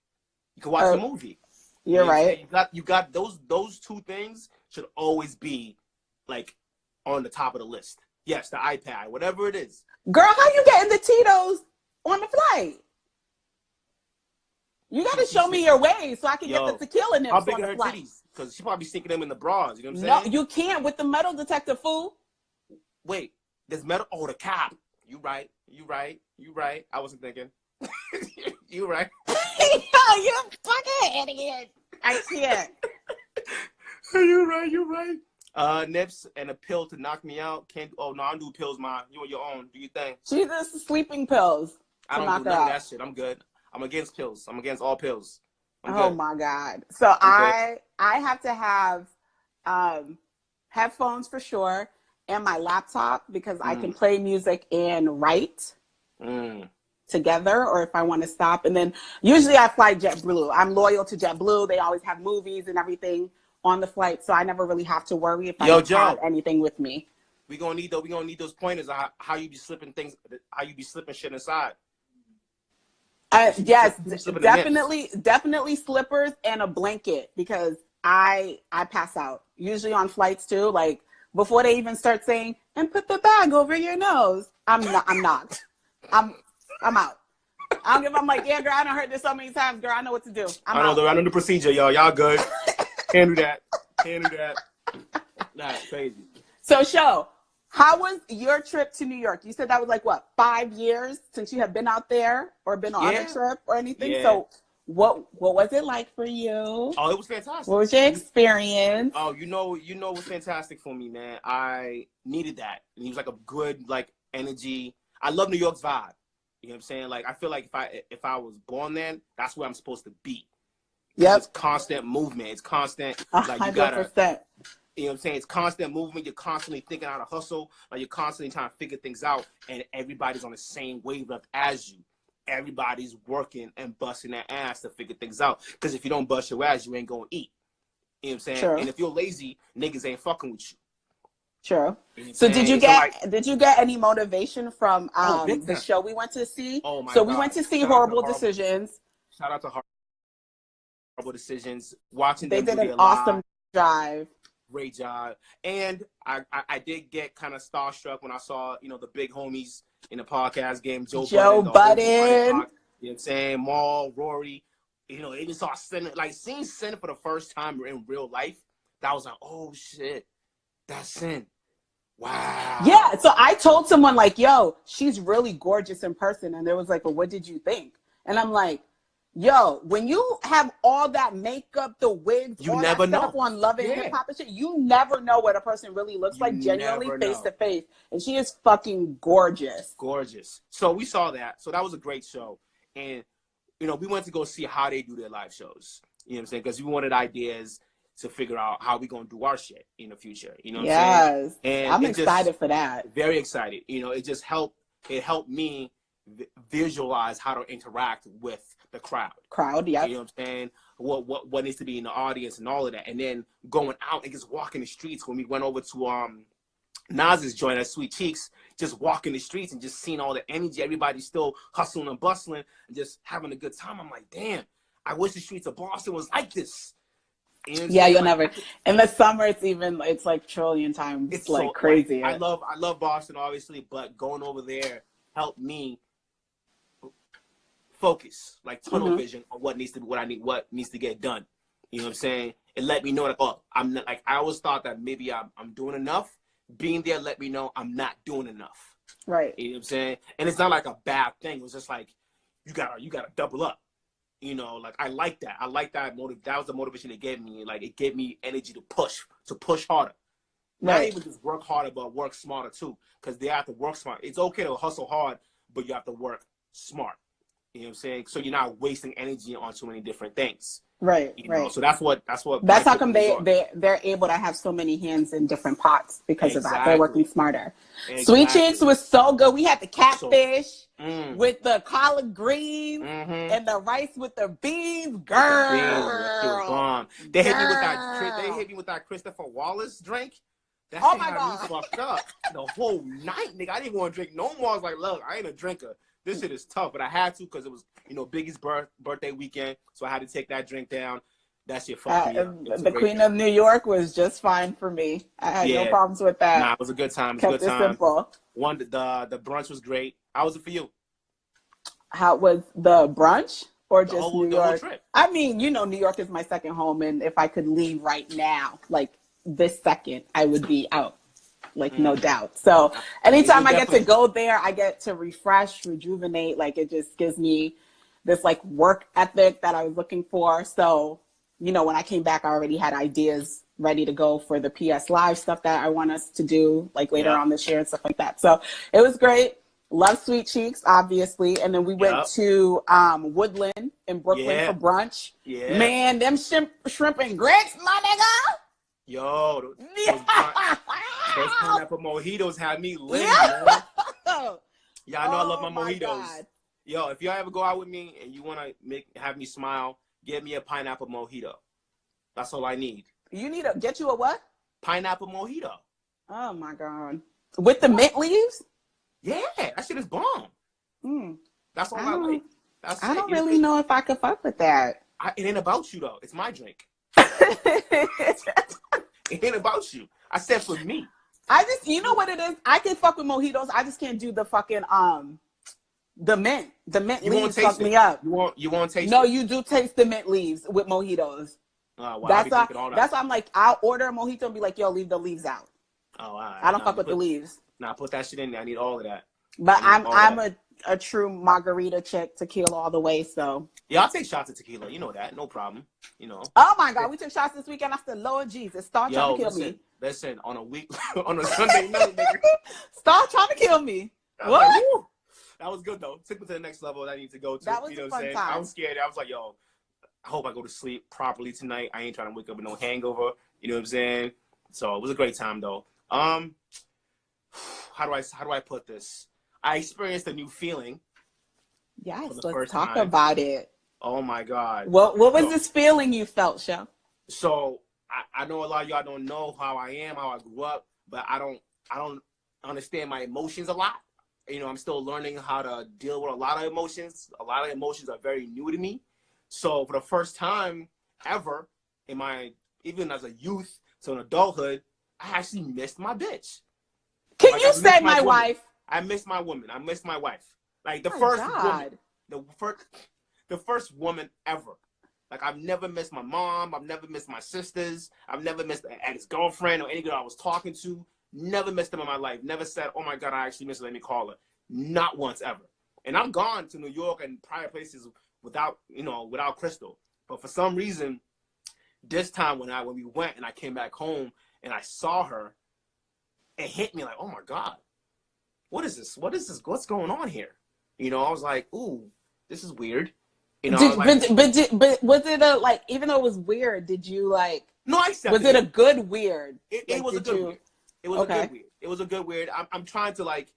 You can watch a movie. You're right. You got those two things should always be like on the top of the list. Yes, the iPad, whatever it is. Girl, how you getting the Tito's on the flight? You got to show me your ways so I can get the tequila nips on the flight. How big are her titties? Because she probably sneaking them in the bras. You know what I'm saying? No, you can't with the metal detector, fool. Wait, there's metal. Oh, the cap. You right. I wasn't thinking. You right. You fucking idiot. I can't. You're right. Nips and a pill to knock me out. Can't. Oh no, I don't do pills, ma. You on your own. Do your thing. She does sleeping pills. I don't do none of that shit. I'm good. I'm against pills. I'm against all pills. Oh my God. So I have to have headphones for sure, and my laptop because I can play music and write together, or if I want to stop. And then usually I fly JetBlue. I'm loyal to JetBlue. They always have movies and everything on the flight, so I never really have to worry if I don't have anything with me. We gonna need those pointers on how you be slipping things, how you be slipping shit inside. Yes, definitely slippers and a blanket because I pass out usually on flights too. Like before they even start saying and put the bag over your nose, I'm knocked. I'm out. I'm like, yeah, girl, I done heard this so many times, girl. I know what to do. I know the procedure, y'all. Y'all good? Can't do that. That's crazy. So, Sho, how was your trip to New York? You said that was like, what, 5 years since you have been out there or been on a trip or anything? Yeah. So what was it like for you? Oh, it was fantastic. What was your experience? Oh, you know it was fantastic for me, man. I needed that. And it was like a good, like, energy. I love New York's vibe. You know what I'm saying? Like, I feel like if I was born then, that's where I'm supposed to be. Yep. It's constant movement. It's constant. 100%. Like, you gotta, you know what I'm saying? It's constant movement. You're constantly thinking how to hustle. Like, you're constantly trying to figure things out. And everybody's on the same wavelength as you. Everybody's working and busting their ass to figure things out. Because if you don't bust your ass, you ain't going to eat. You know what I'm saying? Sure. And if you're lazy, niggas ain't fucking with you. Sure. So did you get any motivation from the show we went to see? Oh my God. We went to see Horrible Decisions. Shout out to Horrible Decisions. Watching they them did an awesome drive. Great job. And I did get kind of starstruck when I saw, the big homies in the podcast game. Joe Budden. You know what I'm saying? Maul, Rory. Even saw seeing Sin for the first time in real life. That was like, oh shit, that's Sin. Wow. Yeah. So I told someone like, yo, she's really gorgeous in person. And they was like, well, what did you think? And I'm like, yo, when you have all that makeup, the wigs, you all never that know. Stuff on Love and Hip Hop and shit, you never know what a person really looks like genuinely face to face. And she is fucking gorgeous. Gorgeous. So we saw that. So that was a great show. And, we went to go see how they do their live shows. You know what I'm saying? Because we wanted ideas to figure out how we're going to do our shit in the future. You know what I'm saying? And I'm excited for that. Very excited. It just helped me visualize how to interact with the crowd. Yeah. You know what I'm saying? What needs to be in the audience and all of that. And then going out and just walking the streets. When we went over to Nas's joint at Sweet Cheeks, just walking the streets and just seeing all the energy, everybody still hustling and bustling and just having a good time. I'm like, damn, I wish the streets of Boston was like this. You'll never. In the summer, it's like trillion times. It's like so, crazy. I love Boston, obviously, but going over there helped me focus, like tunnel vision on what needs to get done. You know what I'm saying? It let me know that, oh, I'm not, like, I always thought that maybe I'm doing enough. Being there let me know I'm not doing enough. Right. You know what I'm saying? And it's not like a bad thing. It was just like, you gotta double up. You know, like, I like that. I like that that was the motivation it gave me. Like, it gave me energy to push harder. Not Right. even just work harder, but work smarter too. Because they have to work smart. It's okay to hustle hard, but you have to work smart. You know what I'm saying? So you're not wasting energy on too many different things. Right. You know, Right. so that's what That's how come they're able to have so many hands in different pots because of that. They're working smarter. Exactly. Sweet Cheeks was so good. We had the catfish with the collard greens Mm-hmm. and the rice with the beans. Girl, it was bomb. They hit me with that. They hit me with that Christopher Wallace drink. That oh shit my had God. me fucked up the whole night, nigga. I didn't want to drink no more. I was like, look, I ain't a drinker. This shit is tough, but I had to because it was, you know, Biggie's birthday weekend, so I had to take that drink down. That shit fucked me up. The Queen of New York was just fine for me. I had no problems with that. Nah, it was a good time. Kept it simple. The brunch was great. How was it for you? How was the brunch or just New York? The whole trip. I mean, you know, New York is my second home, and if I could leave right now, like this second, I would be out. Like, no doubt. So anytime I get to go there, I get to refresh, rejuvenate. Like, it just gives me this like work ethic that I was looking for. So, you know, when I came back, I already had ideas ready to go for the PS Live stuff that I want us to do like later on this year and stuff like that. So it was great. Love Sweet Cheeks, obviously. And then we went to Woodland in Brooklyn for brunch. Yeah. Man, them shrimp and grits, my nigga. Yo, those pineapple mojitos had me lit, man. Yeah, I know I love my mojitos. God. Yo, if y'all ever go out with me and you want to have me smile, get me a pineapple mojito. That's all I need. You need to get you a what? Pineapple mojito. Oh, my God. With the mint leaves? Yeah, that shit is bomb. That's all I like. I don't really know if I could fuck with that. It ain't about you, though. It's my drink. It ain't about you. I said for me. You know what it is? I can fuck with mojitos. I just can't do the fucking the mint. The mint leaves fuck me up. You won't taste it? No, you do taste the mint leaves with mojitos. Oh, wow. That's why I'm like, I'll order a mojito and be like, yo, leave the leaves out. Oh, all right. I don't fuck with the leaves. Nah, put that shit in there. I need all of that. But I'm a true margarita chick, tequila all the way, so. Yeah, I'll take shots of tequila. You know that. No problem. You know. Oh, my God. We took shots this weekend after Lord Jesus. Start trying to kill me. Listen, on a Sunday night, nigga. Start trying to kill me. What? Like, that was good, though. Took me to the next level that I need to go to. That was a fun time. I was scared. I was like, yo, I hope I go to sleep properly tonight. I ain't trying to wake up with no hangover. You know what I'm saying? So it was a great time, though. How do I put this? I experienced a new feeling. Yes, let's talk about it. Oh my God. What was this feeling you felt, Sho? So I know a lot of y'all don't know how I am, how I grew up, but I don't understand my emotions a lot. You know, I'm still learning how to deal with a lot of emotions. A lot of emotions are very new to me. So for the first time ever even as a youth to an adulthood, I actually missed my bitch. Can you say my wife? I miss my woman. I miss my wife. Like the first woman, the first woman ever. Like I've never missed my mom. I've never missed my sisters. I've never missed an ex-girlfriend or any girl I was talking to. Never missed them in my life. Never said, oh my God, I actually miss her. Let me call her. Not once ever. And I'm gone to New York and prior places without Crystal. But for some reason, this time when we went and I came back home and I saw her, it hit me like, oh my God, what is this? What's going on here? You know, I was like, ooh, this is weird. You know, but was it like, even though it was weird, did you like? No, I accepted. Was it a good weird? It was a good weird. It was a good weird. It was a good weird. I'm trying to like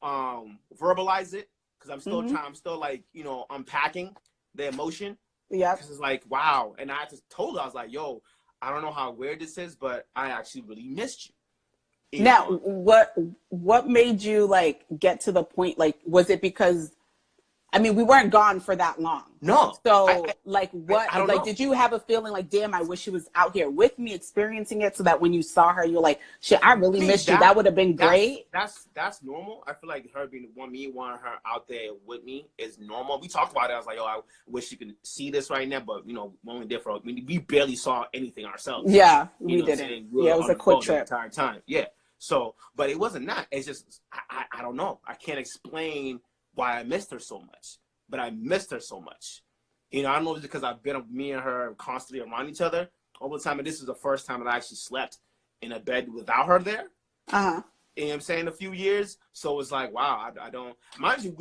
verbalize it because I'm still trying. I'm still like, you know, unpacking the emotion. Yeah. Because it's like, wow. And I just told her, I was like, yo, I don't know how weird this is, but I actually really missed you. Now, what made you like get to the point? Like, was it because I mean, we weren't gone for that long. No. So, like, what? I don't Like, know. did you have a feeling like, damn, I wish she was out here with me, experiencing it, so that when you saw her, you're like, shit, I really missed you. That would have been great. That's normal. I feel like her being wanting her out there with me is normal. We talked about it. I was like, I wish you could see this right now, but we only did we barely saw anything ourselves. Yeah, we didn't. Yeah, it was a quick trip the entire time. Yeah. So, but it wasn't that. It's just I don't know. I can't explain why I missed her so much, but I missed her so much. I don't know if it's because me and her constantly around each other all the time, and this is the first time that I actually slept in a bed without her there. Uh-huh. You know what I'm saying? A few years. So it's like, wow, I don't, mind you,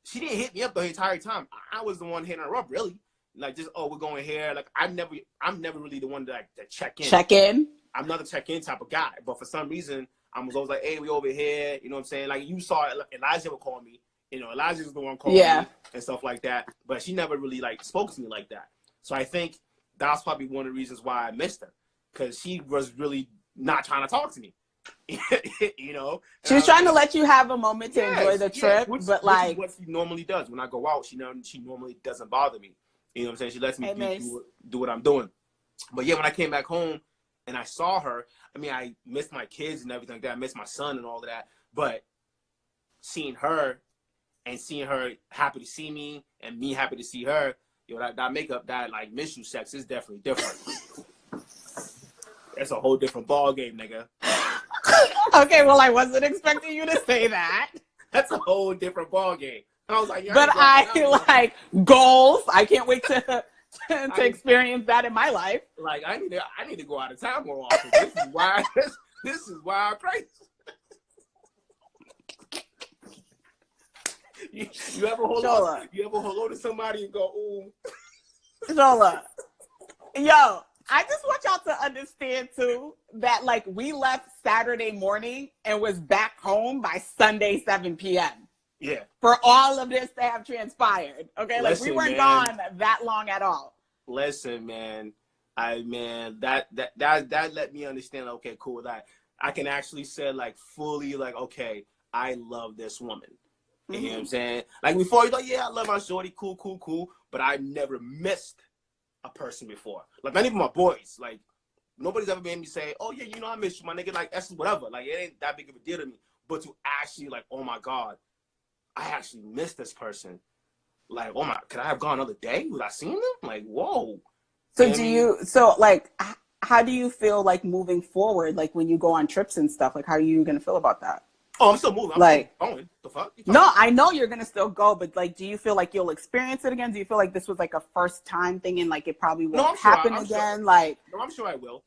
she didn't hit me up the entire time. I was the one hitting her up, really. Like, just, we're going here. Like, I'm never really the one to check in. Check in? I'm not a check-in type of guy, but for some reason, I was always like, hey, we over here. You know what I'm saying? Like, you saw it, Elijah would call me. Elijah was the one calling me and stuff like that. But she never really, spoke to me like that. So I think that's probably one of the reasons why I missed her. Because she was really not trying to talk to me. She was trying to let you have a moment to enjoy the trip. Which is what she normally does. When I go out, she normally doesn't bother me. You know what I'm saying? She lets me do what I'm doing. But yeah, when I came back home and I saw her, I mean, I missed my kids and everything like that. I missed my son and all of that. But seeing her happy to see me and me happy to see her, that makeup, that miss you sex is definitely different. That's a whole different ball game, nigga. Okay, well, I wasn't expecting you to say that. That's a whole different ball game. And I was like, but I goals. I can't wait to experience that in my life. Like, I need to go out of town more often. This is why I'm crazy. You ever hold on to somebody and go, ooh. Shola. Yo, I just want y'all to understand too that we left Saturday morning and was back home by Sunday 7 p.m. Yeah. For all of this to have transpired. Okay, Listen, we weren't gone that long at all. Listen, man. That let me understand. Okay, cool. That I can actually say fully okay, I love this woman. You know what I'm saying? Before, I love my shorty, cool. But I never missed a person before. Not even my boys. Nobody's ever made me say, oh, yeah, I miss you, my nigga. That's whatever. It ain't that big of a deal to me. But to actually, oh, my God, I actually missed this person. Oh, my, could I have gone another day without seeing them? Whoa. So how do you feel moving forward, when you go on trips and stuff? How are you going to feel about that? Oh, I'm still moving. I'm still going. The fuck? No, I know you're gonna still go, but do you feel like you'll experience it again? Do you feel like this was a first time thing and it probably won't happen again? No, I'm sure I will.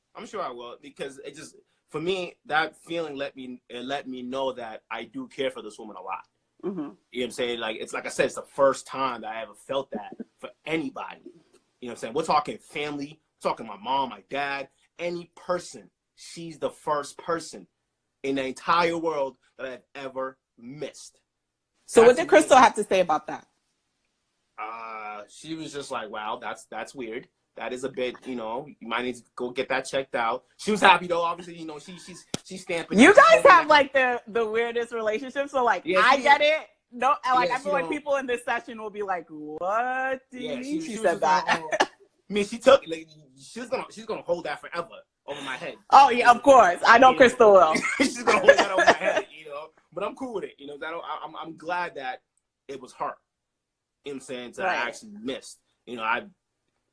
Because it just, for me, that feeling let me know that I do care for this woman a lot. Mm-hmm. You know what I'm saying? It's like I said, it's the first time that I ever felt that for anybody. You know what I'm saying? We're talking family, we're talking my mom, my dad, any person. She's the first person in the entire world that I've ever missed. So what did Crystal have to say about that? She was just like, wow, that's weird. That is a bit, you might need to go get that checked out. She was happy though, obviously, she's stamping. You guys have the weirdest relationship, so I get it. No, I feel like people in this session will be like, what do you mean she said that? I mean, she took she's gonna hold that forever over my head. Oh yeah, of course. I know Crystal will. She's gonna hold that over my head, But I'm cool with it. I'm glad that it was her. You know what I'm saying? That I actually missed.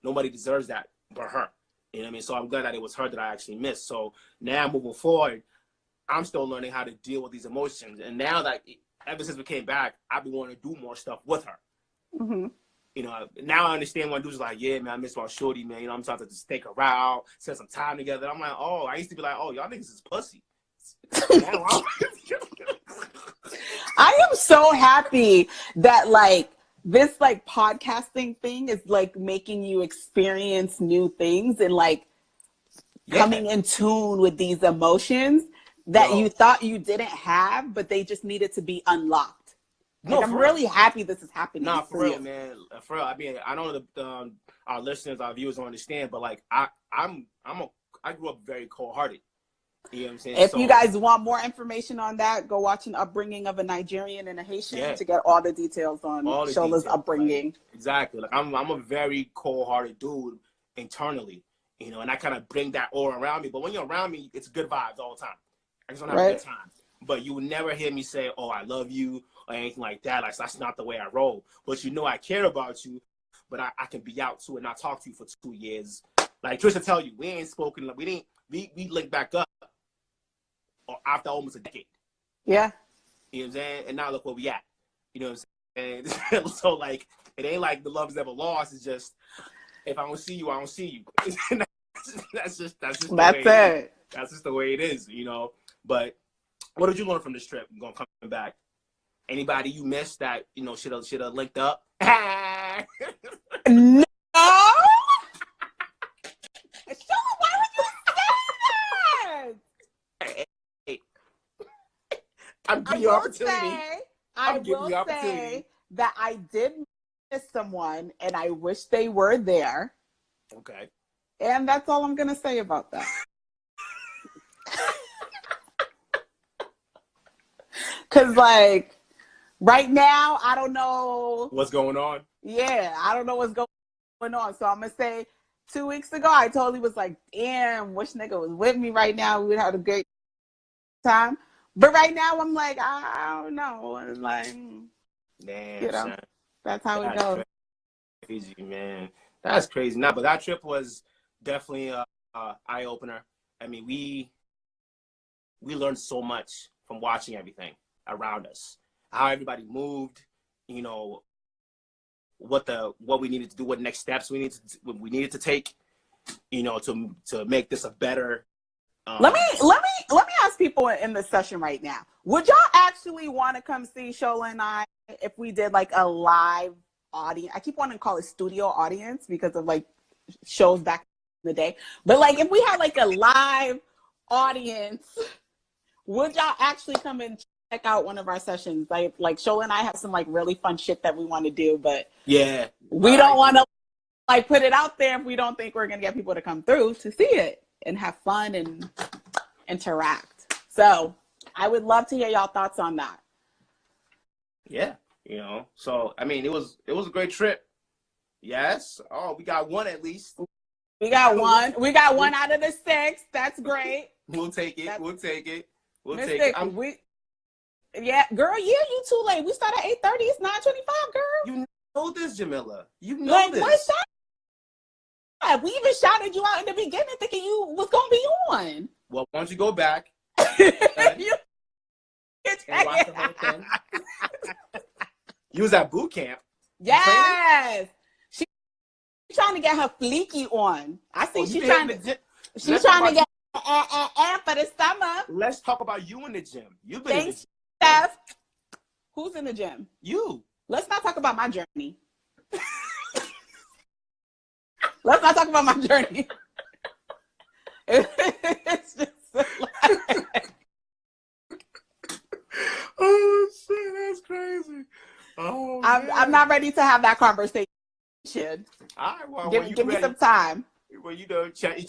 Nobody deserves that but her. You know what I mean? So I'm glad that it was her that I actually missed. So now moving forward, I'm still learning how to deal with these emotions. And now that ever since we came back, I've been wanting to do more stuff with her. Mm-hmm. Now I understand when dudes are like, yeah, man, I miss my shorty, man. I'm trying to just take her out, spend some time together. I'm like, oh, I used to be like, oh, y'all niggas is pussy. I am so happy that this podcasting thing is making you experience new things and coming in tune with these emotions that you thought you didn't have, but they just needed to be unlocked. I'm really happy this is happening. Nah, for real, man. For real. I mean, I know our listeners, our viewers don't understand, but I grew up very cold-hearted. You know what I'm saying? If you guys want more information on that, go watch An Upbringing of a Nigerian and a Haitian to get all the details on Shola's upbringing. Like, exactly. Like I'm a very cold-hearted dude internally, you know, and I kind of bring that aura around me. But when you're around me, it's good vibes all the time. I just want to have a good time. But you will never hear me say, "Oh, I love you" or anything like that. Like that's not the way I roll. But you know, I care about you. But I can be out too and not talk to you for 2 years. Like Trisha tell you, we ain't spoken. We linked back up after almost a decade. Yeah. You know what I'm saying? And now look where we at. You know what I'm saying? So like, it ain't like the love is ever lost. It's just if I don't see you, I don't see you. that's just the way it is. That's just the way it is, you know. But what did you learn from this trip? Going coming back. Anybody you missed that you know should have linked up? No. Shola, why would you say that? Hey. I'm giving you opportunity. I will say that I did miss someone, and I wish they were there. Okay. And that's all I'm gonna say about that. Cause like right now, I don't know what's going on. Yeah, I don't know what's going on. So I'm gonna say 2 weeks ago, I totally was like, damn, wish nigga was with me right now. We would have a great time. But right now, I'm like, I don't know. I'm like, damn, you know, son. that's how it goes. Crazy, man. That's crazy. Nah, but that trip was definitely a eye opener. I mean, we learned so much from watching everything around us, how everybody moved, you know, what we needed to do, what next steps we needed to take, you know, to make this a better. Let me ask people in the session right now. Would y'all actually want to come see Shola and I if we did like a live audience? I keep wanting to call it studio audience because of like shows back in the day. But like if we had like a live audience, would y'all actually come and check out one of our sessions? Like Shola and I have some like really fun shit that we want to do, but yeah, we don't want to like put it out there if we don't think we're gonna get people to come through to see it and have fun and interact. So I would love to hear y'all thoughts on that. Yeah, you know. So I mean, it was a great trip. Yes. Oh, we got one at least. We got one. We got one out of the 6. That's great. We'll take it. We'll take it. Yeah, girl. Yeah, you too late. We start at 8:30. It's 9:25, girl. You know this, Jamila. You know like, this. What's that? We even shouted you out in the beginning, thinking you was gonna be on. Well, why don't you go back? And watch the whole thing. You was at boot camp. Yes. She's trying to get her fleeky on. I see she's trying to get for the summer. Let's talk about you in the gym. You've been in the gym. Steph. Who's in the gym? You. Let's not talk about my journey. Let's not talk about my journey. It's just like... Oh shit, that's crazy. Oh, I'm not ready to have that conversation. All right, well, give me some time. Well, you know, you try.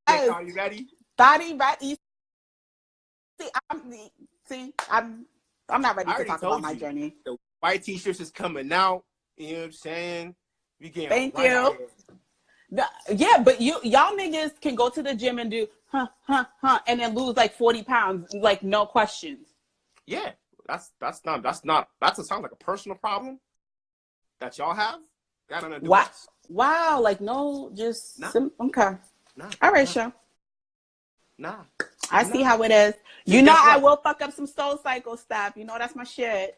Yes. Are you ready? Body ready. I'm not ready to talk about my journey. The white t-shirts is coming out. You know what I'm saying? We getting Thank you. Yeah, but y'all niggas can go to the gym and do and then lose like 40 pounds, like no questions. Yeah, that sounds like a personal problem that y'all have. Wow, like no, just okay. Nah, all right, Sho. Nah. I see how it is. You know I will fuck up some Soul Cycle stuff. You know that's my shit.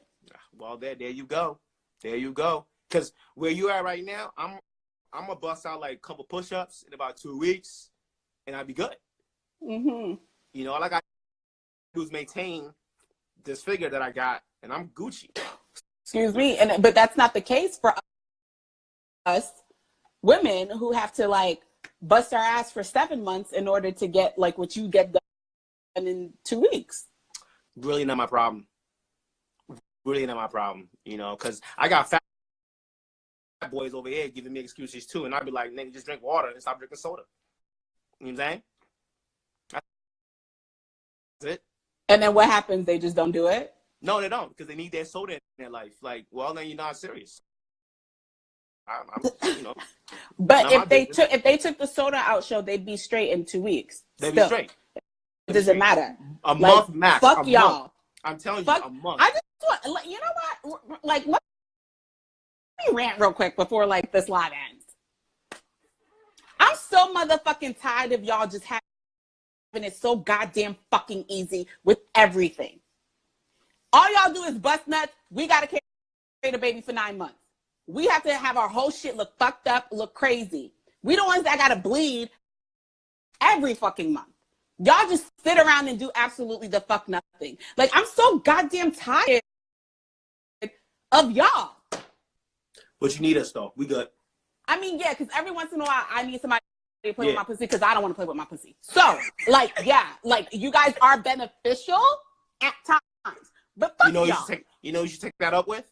Well, there you go. There you go. Because where you at right now, I'm gonna bust out like a couple push-ups in about 2 weeks, and I'll be good. Mm-hmm. You know, all I got to do is maintain this figure that I got, and I'm Gucci. Excuse me, but that's not the case for us women who have to like bust our ass for 7 months in order to get like what you get done in 2 weeks. Really not my problem. Really not my problem. You know, because I got fat boys over here giving me excuses too, and I'd be like, nigga, just drink water and stop drinking soda. You know what I'm saying? it. And then what happens? They just don't do it? No, they don't, because they need their soda in their life. Like, well, then you're not serious. I'm, you know. But if they took the soda out, show, they'd be straight in 2 weeks. They'd be straight. It doesn't matter. A month max. Fuck y'all. I'm telling you, a month. I just want, you know what? Like, let me rant real quick before like this live ends. I'm so motherfucking tired of y'all just having it so goddamn fucking easy with everything. All y'all do is bust nuts. We gotta carry the baby for 9 months. We have to have our whole shit look fucked up, look crazy. We the ones that gotta bleed every fucking month. Y'all just sit around and do absolutely the fuck nothing. Like, I'm so goddamn tired of y'all. But you need us though. We good. I mean, yeah, because every once in a while I need somebody to play with my pussy because I don't want to play with my pussy. So, like, yeah, like you guys are beneficial at times. But fuck y'all. You know who you should take that up with?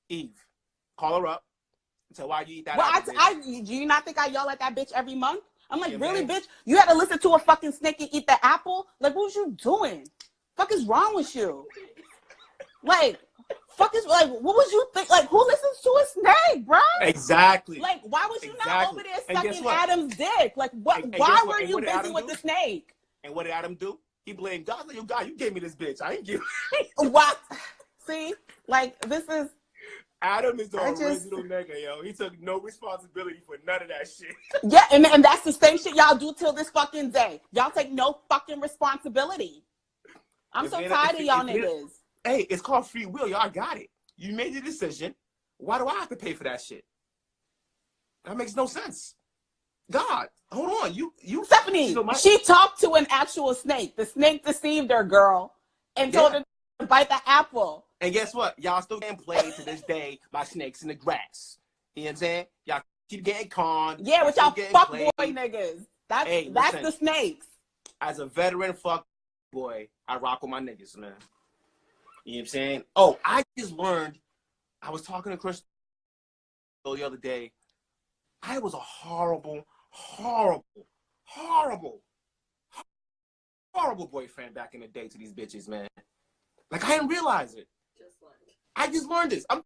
Eve. Call her up and tell why you eat that. Well, do you not think I yell at that bitch every month? I'm like, really, bitch? You had to listen to a fucking snake and eat the apple? Like, what was you doing? Fuck is wrong with you? Like, what was you think? Like, who listens to a snake, bro? Exactly. Like, why was you not over there sucking Adam's dick? Like, what? Why were you busy with the snake? And what did Adam do? He blamed God. Like, God, you gave me this bitch. I ain't give. What? See, like, this is. Adam is the original nigga, yo. He took no responsibility for none of that shit. Yeah, and that's the same shit y'all do till this fucking day. Y'all take no fucking responsibility. I'm so tired of y'all niggas. Hey, it's called free will. Y'all got it. You made the decision. Why do I have to pay for that shit? That makes no sense. God, hold on. You Stephanie, she talked to an actual snake. The snake deceived her, girl, and told her to bite the apple. And guess what? Y'all still getting played to this day by snakes in the grass. You know what I'm saying? Y'all keep getting conned. Yeah, with y'all fuck boy niggas. That's the snakes. As a veteran fuck boy, I rock with my niggas, man. You know what I'm saying? Oh, I just learned, I was talking to Chris the other day. I was a horrible boyfriend back in the day to these bitches, man. Like, I didn't realize it. I just learned this. I'm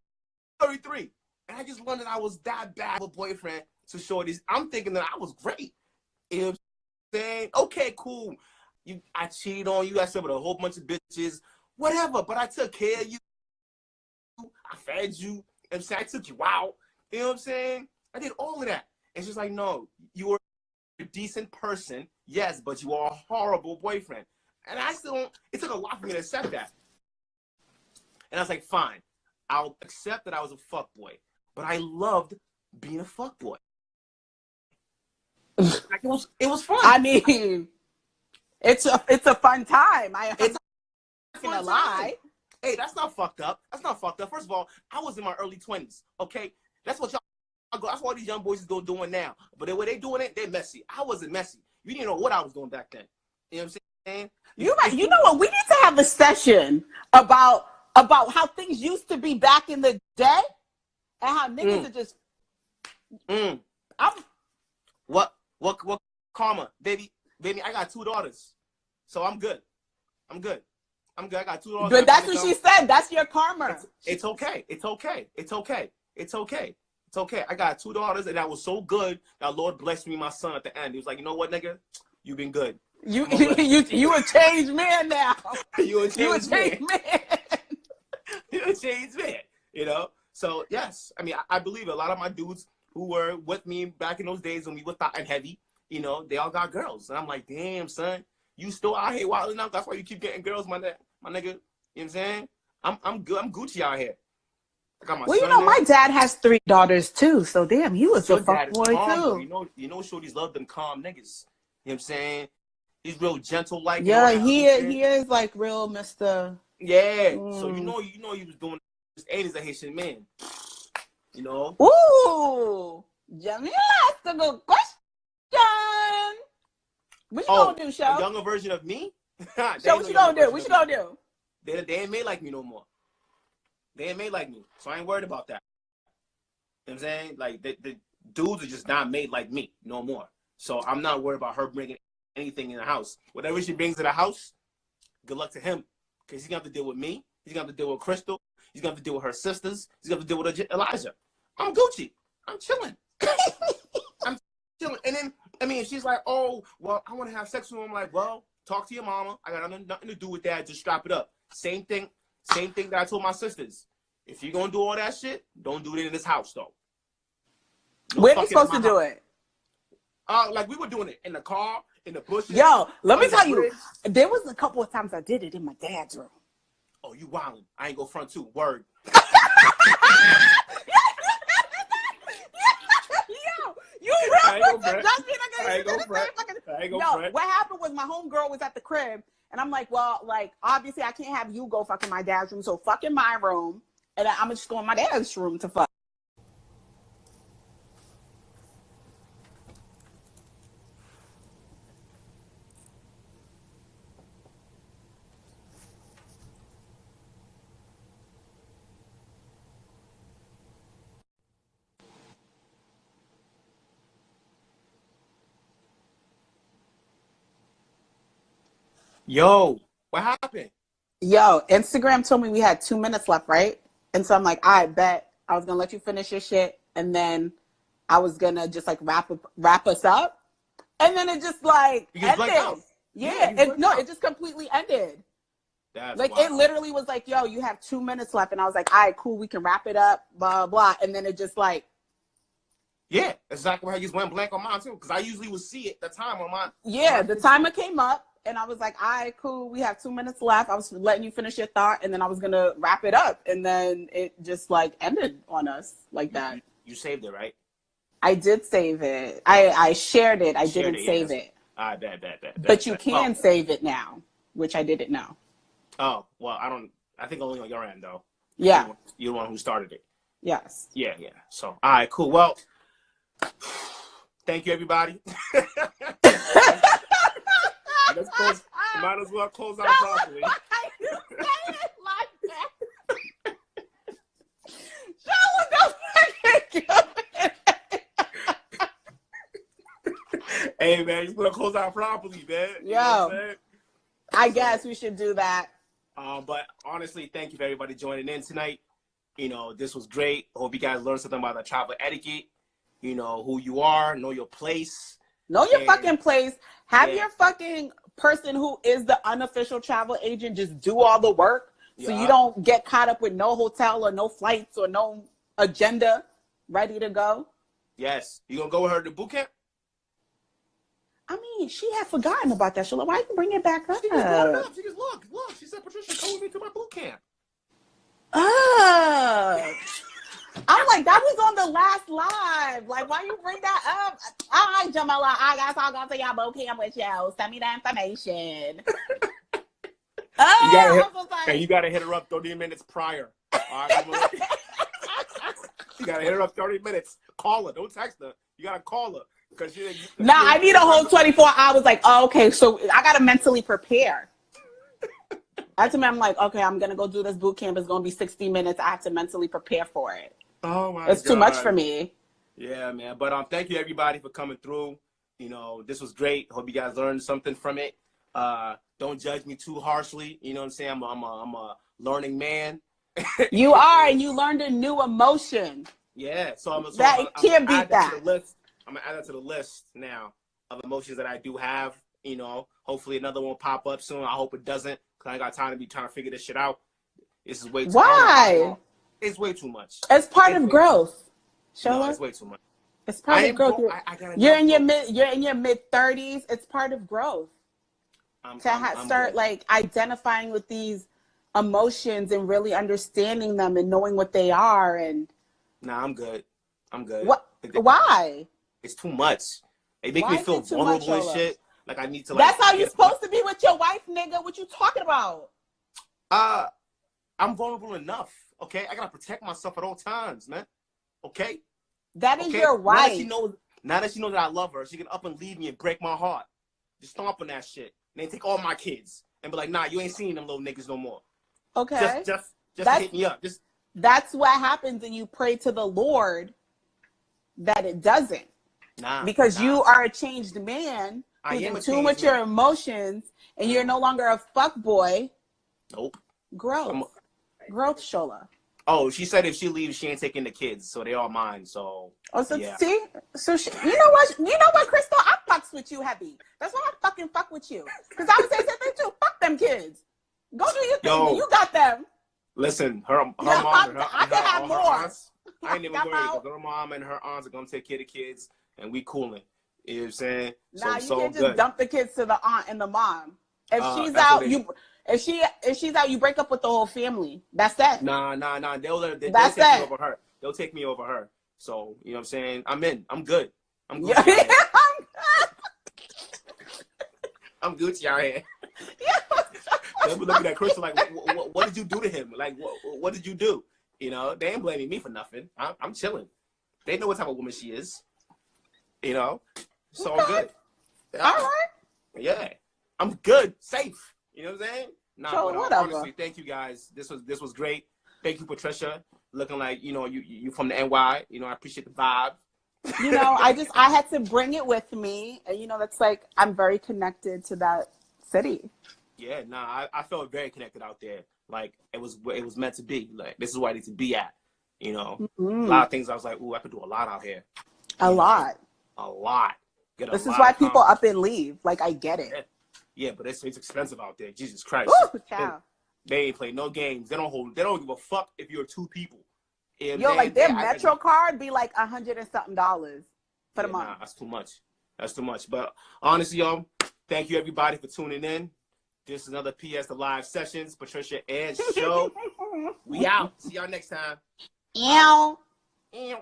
33. And I just learned that I was that bad of a boyfriend to shorties. I'm thinking that I was great. You know what I'm saying? Okay, cool. I cheated on you. I slept with a whole bunch of bitches. Whatever. But I took care of you. I fed you. You know what I'm saying? I took you out. You know what I'm saying? I did all of that. It's just like, no, you were a decent person. Yes, but you are a horrible boyfriend. And I still don't, it took a lot for me to accept that. And I was like, fine, I'll accept that I was a fuckboy. But I loved being a fuckboy. Like, it was fun. I mean, it's a fun time. It's not gonna lie. Hey, that's not fucked up. That's not fucked up. First of all, I was in my early 20s, okay? That's what that's what these young boys is doing now. But the way they doing it, they're messy. I wasn't messy. You didn't know what I was doing back then. You know what I'm saying? You know what? We need to have a session about how things used to be back in the day and how niggas are just. What karma, baby? I got 2 daughters, so I'm good. I got 2 daughters. But that's what she said. That's your karma. It's okay. I got 2 daughters, and that was so good that Lord blessed me my son at the end. He was like, you know what, nigga? You've been good. You a changed man now. You a changed man. You a changed man. You know? So, yes. I mean, I believe a lot of my dudes who were with me back in those days when we were thought and heavy, you know, they all got girls. And I'm like, damn, son, you still out here wilding out. That's why you keep getting girls, my nigga. You know what I'm saying? I'm good. I'm Gucci out here. Well, you know, my dad has 3 daughters too, so damn, he was a fuckboy too. You know, shorties love them calm niggas. You know what I'm saying? He's real gentle, like. Yeah, he is like real Mr. Yeah. So you know he was doing this. And he's a Haitian man. You know. Ooh, Jamila, that's a good question. What you gonna do, Sho? A younger version of me? Sho, what you gonna do? What you gonna do? They ain't made like me no more. They ain't made like me, so I ain't worried about that. You know what I'm saying? Like, the dudes are just not made like me no more. So I'm not worried about her bringing anything in the house. Whatever she brings to the house, good luck to him. Because he's going to have to deal with me. He's going to have to deal with Crystal. He's going to have to deal with her sisters. He's going to have to deal with Elijah. I'm Gucci. I'm chilling. I'm chilling. And then, I mean, she's like, oh, well, I want to have sex with him. I'm like, well, talk to your mama. I got nothing to do with that. Just strap it up. Same thing that I told my sisters. If you're going to do all that shit, don't do it in this house, though. No, where are you supposed to do it? Like we were doing it in the car, in the bushes. Yo, let me tell you, there was a couple of times I did it in my dad's room. Oh, you wildin'. I ain't go front too. Word. Yo, you I ain't go front. Yo, what happened was my homegirl was at the crib, and I'm like, well, like, obviously I can't have you go fuck in my dad's room, so fuck in my room, and I'm just go in my dad's room to fuck. Yo, what happened? Yo, Instagram told me we had 2 minutes left, right? And so I'm like, I bet I was gonna let you finish your shit, and then I was gonna just like wrap us up, and then it just like ended. Yeah, it just completely ended. That's like wild. It literally was like, yo, you have 2 minutes left, and I was like, all right, cool, we can wrap it up, blah blah, and then it just like. Yeah, exactly how you just went blank on mine too, because I usually would see it the time on mine. Yeah, the timer came up. And I was like, all right, cool. We have 2 minutes left. I was letting you finish your thought, and then I was going to wrap it up. And then it just, like, ended on us like that. You saved it, right? I did save it. I shared it. I didn't save it. I bet. But you can save it now, which I didn't know. Oh, well, I think only on your end, though. Yeah. You're the one who started it. Yes. Yeah. So, all right, cool. Well, thank you, everybody. Might as well close out properly. Why you say it like that? Shola, Hey, man, you want to close out properly, man. You know what I'm saying? I guess we should do that. But honestly, thank you for everybody joining in tonight. You know, this was great. Hope you guys learned something about the travel etiquette. You know who you are, know your place. Know your fucking place. Have your fucking person who is the unofficial travel agent just do all the work, so you don't get caught up with no hotel or no flights or no agenda ready to go. Yes. You gonna go with her to boot camp? I mean, she had forgotten about that. Shola, why you bring it back up? She just brought it up. She just look. She said, Patricia, come with me to my boot camp. I'm like, that was on the last live. Like, why you bring that up? All right, Jamila, I guess I'll go to your boot camp with you. Send me the information. You gotta hit her up 30 minutes prior. All right, you gotta hit her up 30 minutes. Call her. Don't text her. You gotta call her. I need a whole 24 hours. Like, oh, okay, so I gotta mentally prepare. I'm like, okay, I'm gonna go do this boot camp. It's gonna be 60 minutes. I have to mentally prepare for it. Oh my God. It's too much for me. Yeah, man. But thank you everybody for coming through. You know, this was great. Hope you guys learned something from it. Don't judge me too harshly. You know what I'm saying? I'm a learning man. You are, and you learned a new emotion. Yeah. I'm can't beat that. I'm gonna add that to the list now of emotions that I do have. You know, hopefully another one will pop up soon. I hope it doesn't, because I ain't got time to be trying to figure this shit out. This is way too Why? It's way too much. It's part of growth. Shola? No, it's way too much. It's part of growth. You're in your mid 30s. It's part of growth. Start like identifying with these emotions and really understanding them and knowing what they are. And nah, I'm good. What? Why? It's too much. It makes me feel vulnerable and shit. Like I need to. That's how you're supposed to be with your wife, nigga. What you talking about? I'm vulnerable enough. Okay, I gotta protect myself at all times, man. Okay. That is your right. Now that she knows that I love her, she can up and leave me and break my heart. Just stomp on that shit. And then take all my kids and be like, nah, you ain't seeing them little niggas no more. Okay. Just hit me up. That's what happens, and you pray to the Lord that it doesn't. Because you are a changed man I am in a tune with changed your man. emotions, and you're no longer a fuck boy. Nope. Growth. Growth, Shola. Oh, she said if she leaves, she ain't taking the kids, so they all mine. So Oh, so yeah. see, so you know what? You know what, Crystal? I fucks with you heavy. That's why I fucking fuck with you. Because I would say something too. Fuck them kids. Go do your thing. Yo, You got them. listen, her mom and I can have her more. aunts. I ain't even worried because her mom and her aunts are gonna take care of the kids, and we cooling. You know what I'm saying? Nah, So you can't just good. dump the kids to the aunt and the mom. If she's That's out, what they, if she's out, you break up with the whole family. That's it. Nah. They'll take That's me it. over her. They'll take me over her. So you know what I'm saying? I'm in. I'm good. I'm Yeah. Gucci out here. I'm Gucci out here. They'll be looking at Crystal like, what did you do to him? Like, what did you do? You know, they ain't blaming me for nothing. I'm chilling. They know what type of woman she is. You know, it's all good. Yeah. All right. Yeah, I'm good, safe. You know what I'm saying? Nah, So, but whatever. honestly, thank you guys. This was great. Thank you, Patricia. Looking like you from the NY. You know, I appreciate the vibe. You know, I had to bring it with me, and you know, that's like I'm very connected to that city. Yeah, nah, I felt very connected out there. Like it was meant to be. Like this is where I need to be at. You know, a lot of things I was like, ooh, I could do a lot out here. A lot. A lot. This is why people up and leave. Like I get it. Yeah, but it's expensive out there. Jesus Christ. Ooh, child. They ain't play no games. They don't give a fuck if you're two people. You know Yo, like their Metro card be like $100 and something for the month. Nah, that's too much. That's too much. But honestly, y'all, thank you everybody for tuning in. This is another PS the Live Sessions. Patricia and Sho. We out. See y'all next time. Ew. Ew.